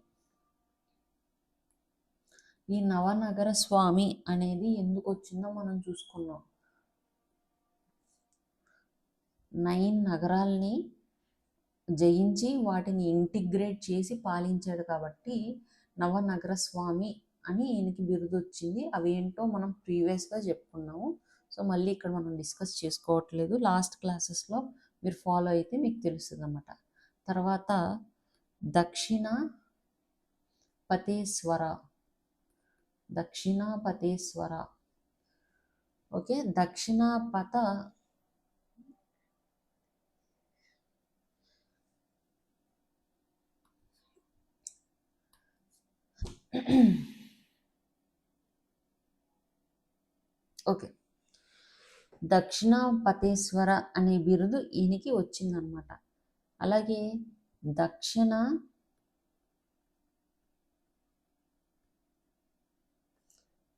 ఈ నవనగర స్వామి అనేది ఎందుకు వచ్చిందో మనం చూసుకున్నాం. 9 నగరాల్ని జయించి వాటిని ఇంటిగ్రేట్ చేసి పాలించాడు కాబట్టి నవనగర స్వామి అని ఈయనకి బిరుదు వచ్చింది. అవి ఏంటో మనం ప్రీవియస్గా చెప్పుకున్నాము. సో మళ్ళీ ఇక్కడ మనం డిస్కస్ చేసుకోవట్లేదు, లాస్ట్ క్లాసెస్లో మీరు ఫాలో అయితే మీకు తెలుస్తుంది అన్నమాట. తర్వాత దక్షిణాపతేశ్వర. ఓకే, దక్షిణాపత ఓకే, దక్షిణాపతేశ్వర అనే బిరుదు ఈయనకి వచ్చిందనమాట. అలాగే దక్షిణ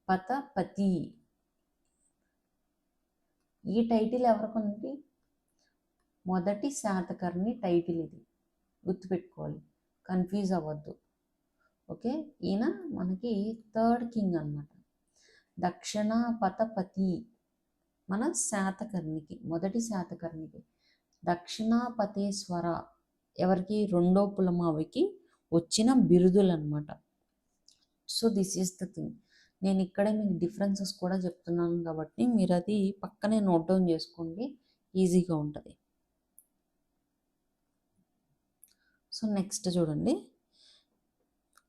పతపతి, ఈ టైటిల్ ఎవరికి ఉంది, మొదటి శాతకర్ణి టైటిల్. ఇది గుర్తుపెట్టుకోవాలి, కన్ఫ్యూజ్ అవ్వద్దు. ఓకే, ఈయన మనకి 3rd కింగ్ అనమాట. దక్షిణాపతపతి మన శాతకర్ణికి, మొదటి శాతకర్ణికి. దక్షిణాపతేశ్వర ఎవరికి, రెండో పులమావికి వచ్చిన బిరుదులు అనమాట. So this is the thing. నేను ఇక్కడే మీకు డిఫరెన్సెస్ కూడా చెప్తున్నాను కాబట్టి మీరు అది పక్కనే నోట్ డౌన్ చేసుకోండి, ఈజీగా ఉంటుంది. సో నెక్స్ట్ చూడండి,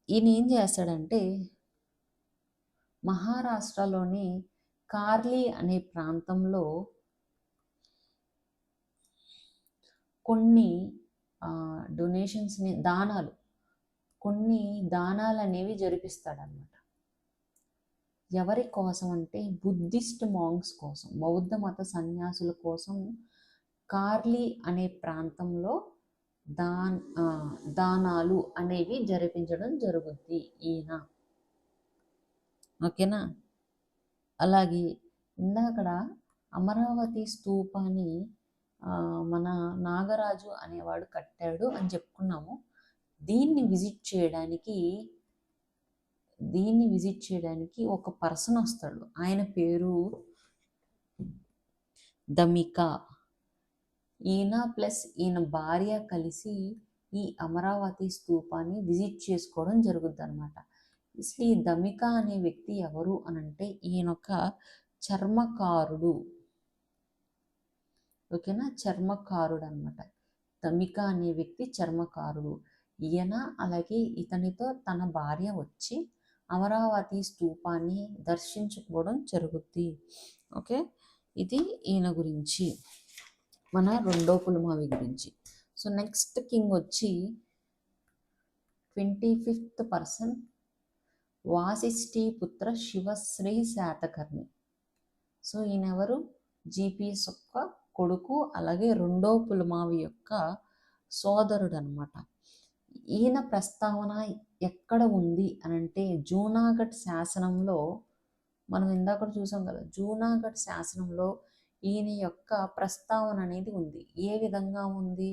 ఈయన ఏం చేస్తాడంటే మహారాష్ట్రలోని కార్లీ అనే ప్రాంతంలో కొన్ని డొనేషన్స్ని, కొన్ని దానాలు అనేవి జరిపిస్తాడనమాట. ఎవరి కోసం అంటే బుద్ధిస్ట్ మాంగ్స్ కోసం, బౌద్ధ మత సన్యాసుల కోసం కార్లీ అనే ప్రాంతంలో దానాలు అనేవి జరిపించడం జరుగుద్ది ఈయన. ఓకేనా. అలాగే ఇందాకడ అమరావతి స్తూపాన్ని మన నాగరాజు అనేవాడు కట్టాడు అని చెప్పుకున్నాము. దీన్ని విజిట్ చేయడానికి ఒక పర్సన్ వస్తాడు. ఆయన పేరు దమికా. ఈయన ప్లస్ ఈయన భార్య కలిసి ఈ అమరావతి స్తూపాన్ని విజిట్ చేసుకోవడం జరుగుద్ది అనమాట. అసలు ఈ దమికా అనే వ్యక్తి ఎవరు అనంటే ఈయన ఒక చర్మకారుడు. ఓకేనా, చర్మకారుడు అనమాట. దమికా అనే వ్యక్తి చర్మకారుడు. ఈయన అలాగే ఇతనితో తన భార్య వచ్చి అమరావతి స్తూపాన్ని దర్శించుకోవడం జరుగుద్ది. ఓకే, ఇది ఈయన గురించి, మన రెండో పులమావి గురించి. సో నెక్స్ట్ కింగ్ వచ్చి 25th పర్సన్ వాసిష్ఠి పుత్ర శివశ్రీ శాతకర్ణి. సో ఈయన ఎవరు, జిపిఎస్ యొక్క కొడుకు, అలాగే రెండో పులమావి యొక్క సోదరుడు అనమాట. ఈయన ప్రస్తావన ఎక్కడ ఉంది అనంటే జూనాగఢ్ శాసనంలో, మనం ఇందాక చూసాం కదా, జూనాగఢ్ శాసనంలో ఈయన యొక్క ప్రస్తావన అనేది ఉంది. ఏ విధంగా ఉంది,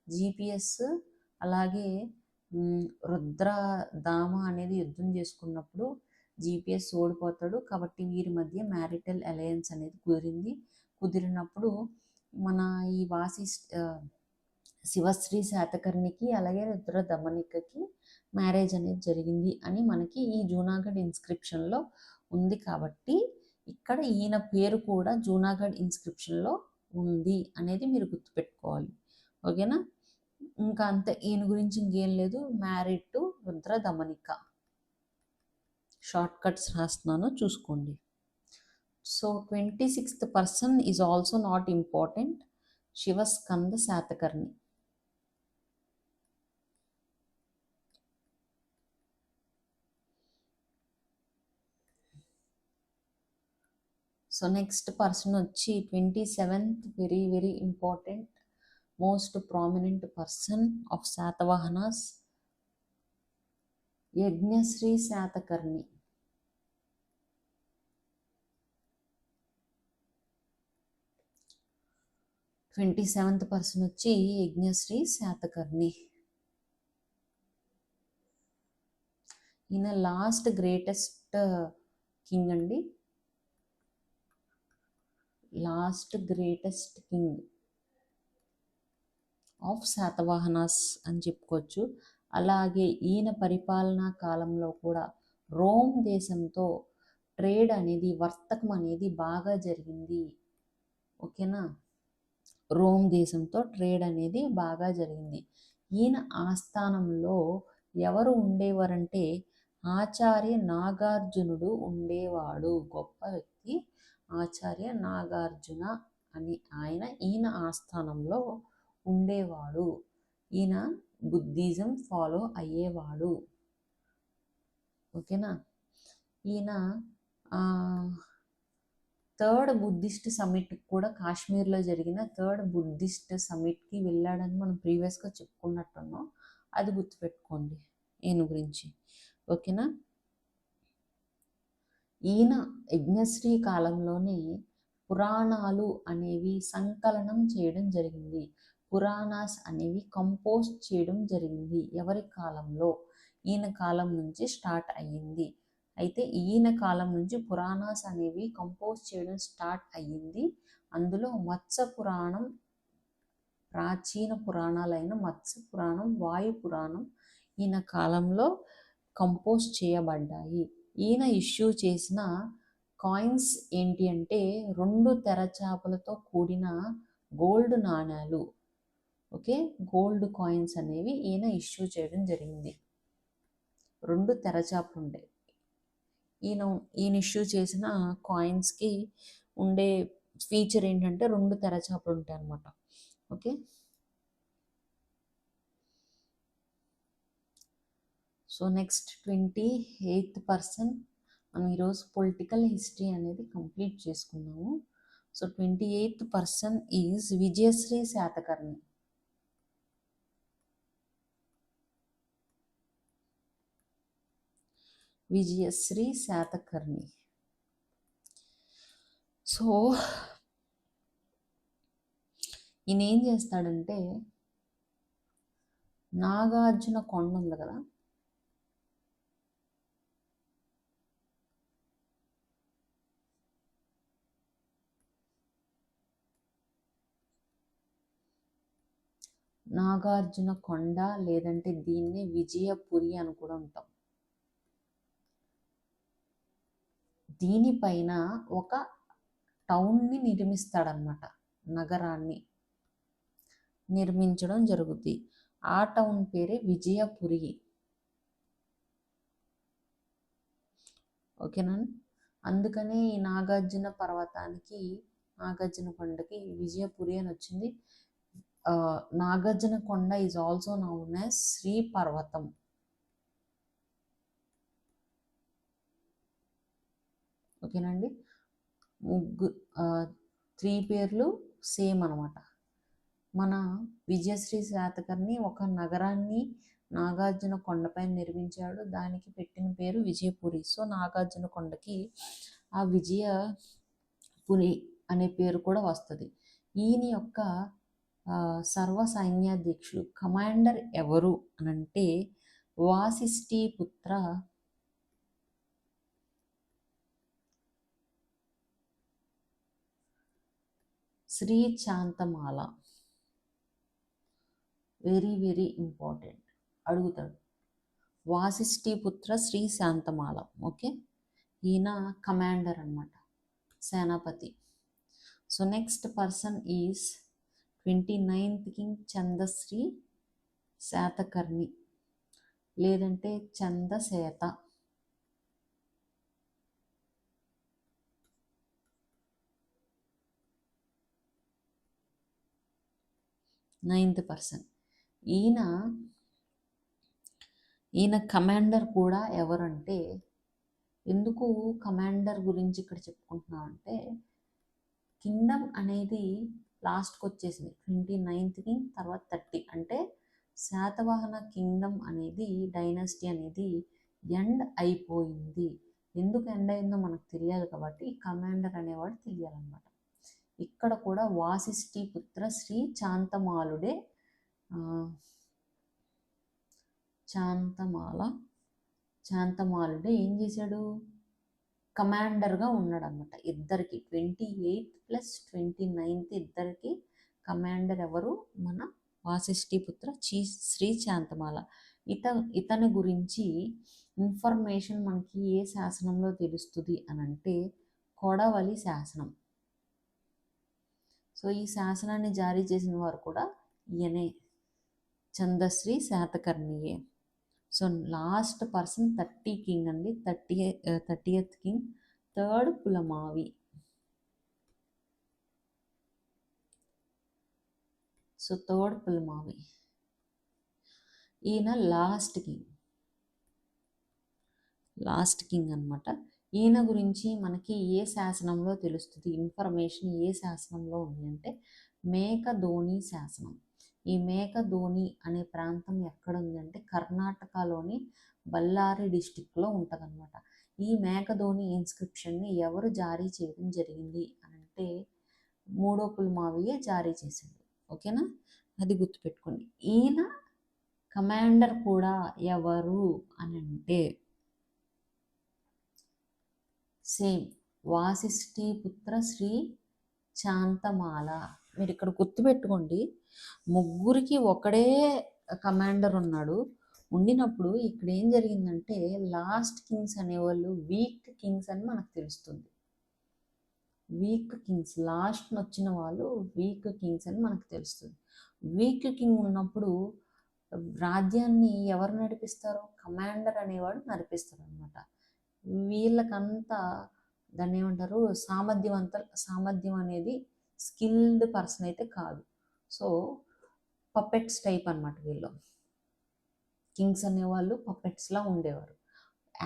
జిపిఎస్ అలాగే రుద్రదామ అనేది యుద్ధం చేసుకున్నప్పుడు జిపిఎస్ ఓడిపోతాడు కాబట్టి వీరి మధ్య మ్యారిటల్ అలయన్స్ అనేది కుదిరినప్పుడు మన ఈ శివశ్రీ శాతకర్ణికి అలాగే రుద్రదమనికకి మ్యారేజ్ అనేది జరిగింది అని మనకి ఈ జూనాగఢ్ ఇన్స్క్రిప్షన్లో ఉంది. కాబట్టి ఇక్కడ ఈయన పేరు కూడా జూనాగఢ్ ఇన్స్క్రిప్షన్లో ఉంది అనేది మీరు గుర్తుపెట్టుకోవాలి. ఓకేనా. ఇంకా అంతే, ఈయన గురించి ఇంకేం లేదు. Married to Rudradamanika. Short cuts రాస్తున్నాను, చూసుకోండి. So 26th person is also not important, Sivaskanda Satakarni. So next person వచ్చి 27th, very very important, most prominent person of Satavahanas, Yajnashri Satakarni. 27th person వచ్చి యజ్ఞశ్రీ శాతకర్ణి. ఈయన లాస్ట్ గ్రేటెస్ట్ కింగ్ అండి, last greatest king of Satavahanas అని చెప్పుకోవచ్చు. అలాగే ఈయన పరిపాలనా కాలంలో కూడా రోమ్ దేశంతో ట్రేడ్ అనేది, వర్తకం అనేది బాగా జరిగింది. ఓకేనా, రోమ్ దేశంతో ట్రేడ్ అనేది బాగా జరిగింది. ఈయన ఆస్థానంలో ఎవరు ఉండేవారంటే ఆచార్య నాగార్జునుడు ఉండేవాడు. గొప్ప వ్యక్తి ఆచార్య నాగార్జున అని ఈయన ఆస్థానంలో ఉండేవాడు. ఈయన బుద్ధిజం ఫాలో అయ్యేవాడు. ఓకేనా. ఈయన థర్డ్ బుద్ధిస్ట్ సమిట్ కూడా, కాశ్మీర్లో జరిగిన థర్డ్ బుద్ధిస్ట్ సమిట్కి వెళ్ళాడని మనం ప్రీవియస్గా చెప్పుకున్నట్టున్నాం, అది గుర్తుపెట్టుకోండి ఈయన గురించి. ఓకేనా. ఈయన యజ్ఞశ్రీ కాలంలోనే పురాణాలు అనేవి సంకలనం చేయడం జరిగింది. పురాణాస్ అనేవి కంపోజ్ చేయడం జరిగింది. ఎవరి కాలంలో, ఈయన కాలం నుంచి స్టార్ట్ అయ్యింది. అయితే ఈయన కాలం నుంచి పురాణాస్ అనేవి కంపోజ్ చేయడం స్టార్ట్ అయ్యింది. అందులో మత్స్య పురాణం, ప్రాచీన పురాణాలైన మత్స్య పురాణం, వాయు పురాణం ఈయన కాలంలో కంపోజ్ చేయబడ్డాయి. ఈయన ఇష్యూ చేసిన కాయిన్స్ ఏంటి అంటే 2 తెరచాపలతో కూడిన గోల్డ్ నాణాలు. ఓకే, గోల్డ్ కాయిన్స్ అనేవి ఈయన ఇష్యూ చేయడం జరిగింది. 2 తెరచాపలు ఉంటాయి. ఈయన ఇష్యూ చేసిన కాయిన్స్కి ఉండే ఫీచర్ ఏంటంటే 2 తెరచాపలు ఉంటాయి అన్నమాట. Okay, so next 28th person మనం ఈరోజు పొలిటికల్ హిస్టరీ అనేది కంప్లీట్ చేసుకున్నాము. So 28th person is Vijayashri Satakarni. Vijayashri Satakarni. So ఈయన ఏం చేస్తాడంటే, నాగార్జున కొండ ఉంది కదా, నాగార్జున కొండ లేదంటే దీన్ని విజయపురి అని కూడా ఉంటాం. దీనిపైన ఒక టౌన్ని నిర్మిస్తాడనమాట, నగరాన్ని నిర్మించడం జరుగుద్ది. ఆ టౌన్ పేరే విజయపురి. ఓకేనా, అందుకనే ఈ నాగార్జున పర్వతానికి, నాగార్జున కొండకి విజయపురి అని వచ్చింది. Nagarjuna Konda is also known as Shri Parvatam. ఓకేనండి, 3 పేర్లు సేమ్ అనమాట. మన విజయశ్రీ శాతకర్ణి ఒక నగరాన్ని నాగార్జున కొండపై నిర్మించాడు. దానికి పెట్టిన పేరు విజయపురి. సో నాగార్జున కొండకి ఆ విజయపురి అనే పేరు కూడా వస్తుంది. ఈయన యొక్క సర్వ సైన్యాధ్యక్షుడు, కమాండర్ ఎవరు అనంటే Vasishthiputra Shri Shantamala. Very very important, అడుగుతాడు. వాసిష్ఠీపుత్ర శ్రీ శాంతమాల. ఓకే, ఈయన కమాండర్ అన్నమాట, సేనాపతి. So next person is 29th king Chandrashri Satakarni లేదంటే చందసేత. Ninth person. ఈయన కమాండర్ కూడా ఎవరంటే, ఎందుకు కమాండర్ గురించి ఇక్కడ చెప్పుకుంటున్నాం అంటే, కింగ్డమ్ అనేది లాస్ట్కి వచ్చేసింది 29th కింగ్ తర్వాత 30, అంటే శాతవాహన కింగ్డమ్ అనేది, డైనాసిటీ అనేది ఎండ్ అయిపోయింది. ఎందుకు ఎండ్ అయిందో మనకు తెలియాలి కాబట్టి కమాండర్ అనేవాడు తెలియాలన్నమాట. ఇక్కడ కూడా వాసిష్ఠీపుత్ర శ్రీ శాంతమాలుడే, శాంతమాలుడే ఏం చేశాడు, కమాండర్గా ఉన్నాడు అనమాట. ఇద్దరికి 28th + 29th ఇద్దరికి కమాండర్ ఎవరు, మన వాసిష్ఠీపుత్ర శ్రీ శాంతమాల. ఇతని గురించి ఇన్ఫర్మేషన్ మనకి ఏ శాసనంలో తెలుస్తుంది అని అంటే, కొడవలి శాసనం. సో ఈ శాసనాన్ని జారీ చేసిన వారు కూడా ఈయనే, Chandrasri శాతకర్ణియే. So last person 30 king అండి, 30th king, 3rd Pulamavi. So 3rd Pulamavi ఈయన లాస్ట్ కింగ్ అనమాట. ఈయన గురించి మనకి ఏ శాసనంలో తెలుస్తుంది, ఇన్ఫర్మేషన్ ఏ శాసనంలో ఉంది అంటే, మేకధోని శాసనం. ఈ మేకధోని అనే ప్రాంతం ఎక్కడ ఉంది అంటే, కర్ణాటకలోని బళ్ళారి డిస్టిక్లో ఉంటుంది అనమాట. ఈ మేకధోని ఇన్స్క్రిప్షన్ని ఎవరు జారీ చేయడం జరిగింది అని అంటే, 3వ పులమావియే జారీ చేశాడు. ఓకేనా, అది గుర్తుపెట్టుకోండి. ఈయన కమాండర్ కూడా ఎవరు అని అంటే, సేమ్ వాసిష్ఠి పుత్ర శ్రీ శాంతమాల. మీరు ఇక్కడ గుర్తుపెట్టుకోండి, ముగ్గురికి ఒకడే కమాండర్ ఉన్నాడు. ఉండినప్పుడు ఇక్కడ ఏం జరిగిందంటే లాస్ట్ కింగ్స్ అనేవాళ్ళు వీక్ కింగ్స్ అని మనకు తెలుస్తుంది. వీక్ కింగ్స్ లాస్ట్ వచ్చిన వాళ్ళు వీక్ కింగ్స్ అని మనకు తెలుస్తుంది. వీక్ కింగ్ ఉన్నప్పుడు రాజ్యాన్ని ఎవరు నడిపిస్తారు? కమాండర్ అనేవాడు నడిపిస్తారు అనమాట. వీళ్ళకంతా దాన్ని ఏమంటారు, సామర్థ్యం అనేది స్కిల్డ్ పర్సన్ అయితే కాదు. సో పపెట్స్ టైప్ అనమాట వీళ్ళు. కింగ్స్ అనేవాళ్ళు పపెట్స్లా ఉండేవారు.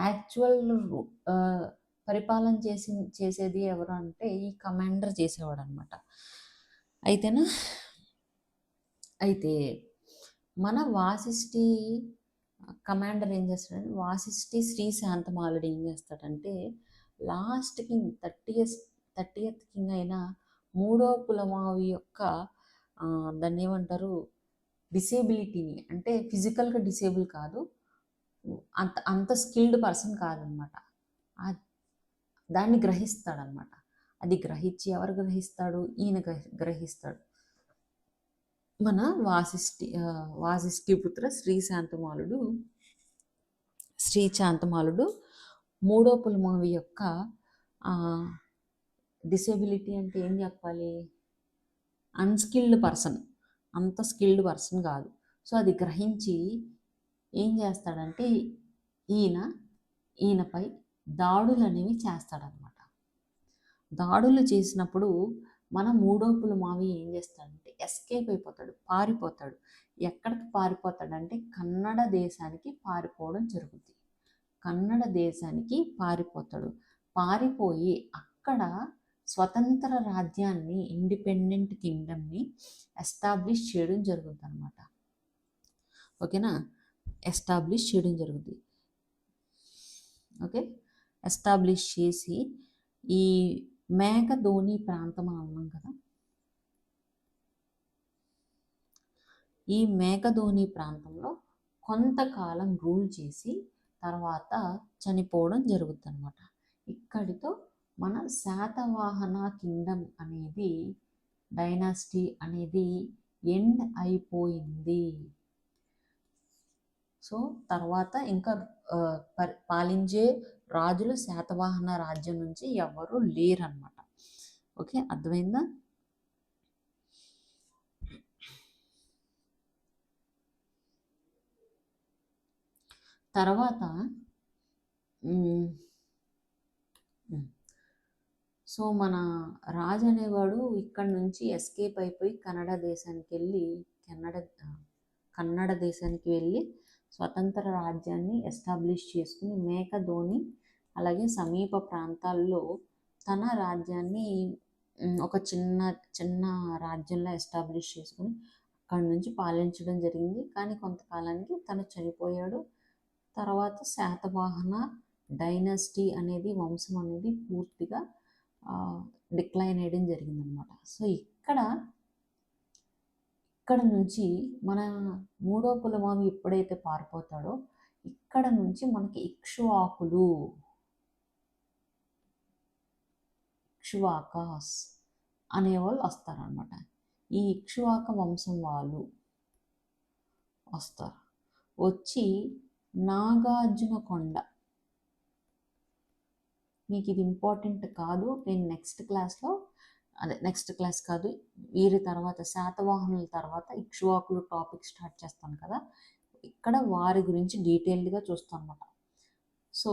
యాక్చువల్ పరిపాలన చేసేది ఎవరు అంటే ఈ కమాండర్ చేసేవాడు అనమాట. అయితే మన వాసిష్ఠి కమాండర్ ఏం చేస్తాడంటే, వాసిష్ఠి శ్రీ శాంతమాలుడు ఏం చేస్తాడంటే లాస్ట్ కింగ్ 30th కింగ్ అయిన మూడో పులమావి యొక్క దాన్ని ఏమంటారు, డిసేబిలిటీని, అంటే ఫిజికల్గా డిసేబుల్ కాదు, అంత స్కిల్డ్ పర్సన్ కాదనమాట, దాన్ని గ్రహిస్తాడనమాట. అది గ్రహించి ఎవరు గ్రహిస్తాడు? ఈయన గ్రహిస్తాడు. మన వాసిష్ఠి పుత్ర శ్రీ శాంతమాలుడు మూడో పులమావి యొక్క డిసేబిలిటీ అంటే ఏం చెప్పాలి, అన్స్కిల్డ్ పర్సన్, అంత స్కిల్డ్ పర్సన్ కాదు. సో అది గ్రహించి ఏం చేస్తాడంటే ఈయనపై దాడులు అనేవి చేస్తాడనమాట. దాడులు చేసినప్పుడు మన మూడో పులమావి ఏం చేస్తాడంటే ఎస్కేప్ అయిపోతాడు, పారిపోతాడు. ఎక్కడికి పారిపోతాడంటే కన్నడ దేశానికి పారిపోవడం జరుగుతుంది. కన్నడ దేశానికి పారిపోతాడు. పారిపోయి అక్కడ స్వతంత్ర రాజ్యాన్ని, ఇండిపెండెంట్ కింగ్డమ్ని ఎస్టాబ్లిష్ చేయడం జరుగుతుంది అనమాట. ఓకేనా? ఎస్టాబ్లిష్ చేయడం జరుగుతుంది. ఓకే, ఎస్టాబ్లిష్ చేసి ఈ మేకధోని ప్రాంతం అన్నాం కదా, ఈ మేకధోని ప్రాంతంలో కొంతకాలం రూల్ చేసి తర్వాత చనిపోవడం జరుగుతుంది అనమాట. ఇక్కడితో మన శాతవాహన కింగ్డమ్ అనేది, డైనాసిటీ అనేది ఎండ్ అయిపోయింది. సో తర్వాత ఇంకా పాలించే రాజులు శాతవాహన రాజ్యం నుంచి ఎవరు లేరన్నమాట. ఓకే, అర్థమైందా? తర్వాత సో మన రాజు అనేవాడు ఇక్కడ నుంచి ఎస్కేప్ అయిపోయి కన్నడ దేశానికి వెళ్ళి స్వతంత్ర రాజ్యాన్ని ఎస్టాబ్లిష్ చేసుకుని మేకధోని అలాగే సమీప ప్రాంతాల్లో తన రాజ్యాన్ని ఒక చిన్న రాజ్యంలో ఎస్టాబ్లిష్ చేసుకుని అక్కడి నుంచి పాలించడం జరిగింది. కానీ కొంతకాలానికి తను చనిపోయాడు. తర్వాత శాతవాహన డైనాసిటీ అనేది, వంశం అనేది పూర్తిగా డిక్లైన్ అయ్యడం జరిగిందనమాట. సో ఇక్కడ నుంచి మన మూడో పులమావి ఎప్పుడైతే పారిపోతాడో ఇక్కడ నుంచి మనకి ఇక్ష్వాకాస్ అనేవాళ్ళు వస్తారనమాట. ఈ ఇక్ష్వాక వంశం వాళ్ళు వస్తారు. వచ్చి నాగార్జునకొండ, మీకు ఇది ఇంపార్టెంట్ కాదు, నేను నెక్స్ట్ క్లాస్ కాదు, వీరి తర్వాత శాతవాహనుల తర్వాత ఇక్ష్వాకులు టాపిక్ స్టార్ట్ చేస్తాను కదా, ఇక్కడ వారి గురించి డీటెయిల్డ్గా చూస్తాను అనమాట. సో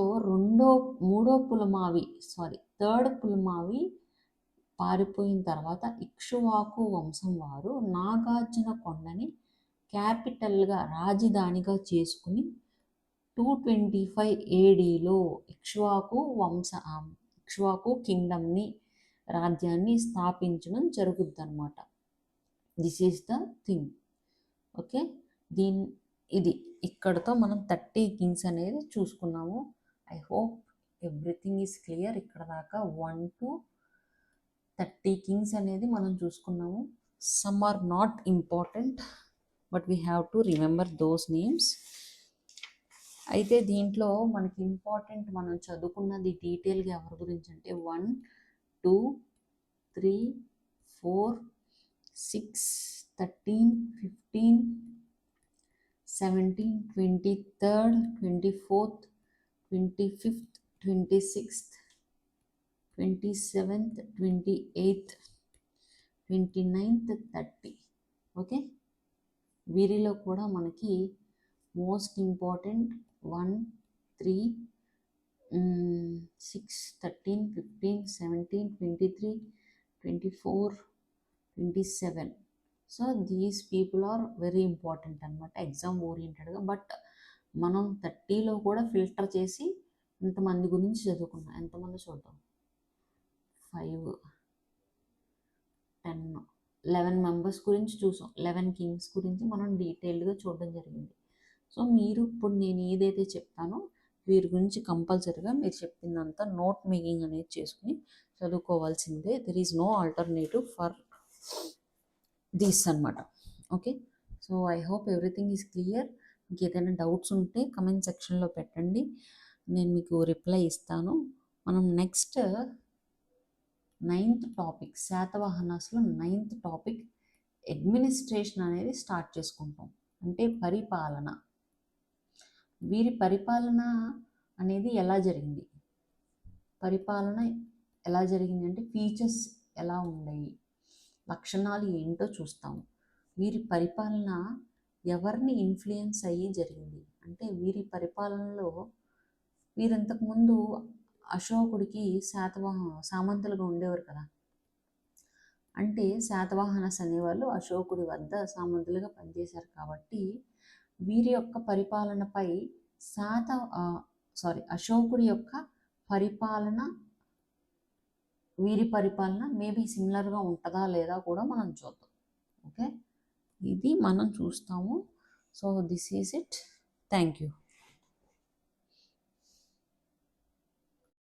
థర్డ్ పులమావి పారిపోయిన తర్వాత ఇక్ష్వాకు వంశం వారు నాగార్జునకొండని క్యాపిటల్గా, రాజధానిగా చేసుకుని 225 ADలో ఇక్ష్వాకు కింగ్డమ్ని, రాజ్యాన్ని స్థాపించడం జరుగుద్ది అనమాట. This is the thing. Okay, ఇది ఇక్కడతో మనం 30 కింగ్స్ అనేది చూసుకున్నాము. I hope everything is clear. ఇక్కడ దాకా 1 to 30 కింగ్స్ అనేది మనం చూసుకున్నాము. Some are not important, but we have to remember those names. అయితే దీంట్లో మనకి ఇంపార్టెంట్ మనం చదువుకున్నది డీటెయిల్గా ఎవరి గురించి అంటే 1 2 3 4 6 13 15 17 23rd 24th 25th 26th 27th 28th 29th 30. Okay, వీరిలో కూడా మనకి most important 1 3 6 13 15 17 23 24 27. So these people are very important అనమాట ఎగ్జామ్ ఓరియంటెడ్గా. బట్ మనం 30లో కూడా ఫిల్టర్ చేసి ఇంతమంది గురించి చదువుకున్నాం. ఎంతమంది చూద్దాం, 5 10 11 మెంబర్స్ గురించి చూసాం. 11 కింగ్స్ గురించి మనం డీటెయిల్డ్గా చూడడం జరిగింది. సో మీరు ఇప్పుడు నేను ఏదైతే చెప్తానో వీరి గురించి కంపల్సరీగా మీరు చెప్పిందంతా నోట్ మేకింగ్ అనేది చేసుకుని చదువుకోవాల్సిందే. There is no alternative for this అనమాట. Okay, so I hope everything is clear. ఇంకేదైనా డౌట్స్ ఉంటే కమెంట్ సెక్షన్లో పెట్టండి, నేను మీకు రిప్లై ఇస్తాను. మనం నెక్స్ట్ 9th టాపిక్, శాతవాహనాస్లో 9th టాపిక్ అడ్మినిస్ట్రేషన్ అనేది స్టార్ట్ చేసుకుంటాం. అంటే పరిపాలన. వీరి పరిపాలన అనేది ఎలా జరిగింది, పరిపాలన ఎలా జరిగింది అంటే ఫీచర్స్ ఎలా ఉన్నాయి, లక్షణాలు ఏంటో చూస్తాము. వీరి పరిపాలన ఎవరిని ఇన్ఫ్లుయెన్స్ అయ్యి జరిగింది అంటే వీరి పరిపాలనలో వీరింతకుముందు అశోకుడికి సామంతులుగా ఉండేవారు కదా. అంటే శాతవాహనస్ అనేవాళ్ళు అశోకుడి వద్ద సామంతులుగా పనిచేశారు కాబట్టి వీరి యొక్క పరిపాలనపై అశోకుడి యొక్క పరిపాలన వీరి పరిపాలన మేబీ సిమిలర్గా ఉంటుందా లేదా కూడా మనం చూద్దాం. ఓకే, ఇది మనం చూస్తాము. So this is it. Thank you.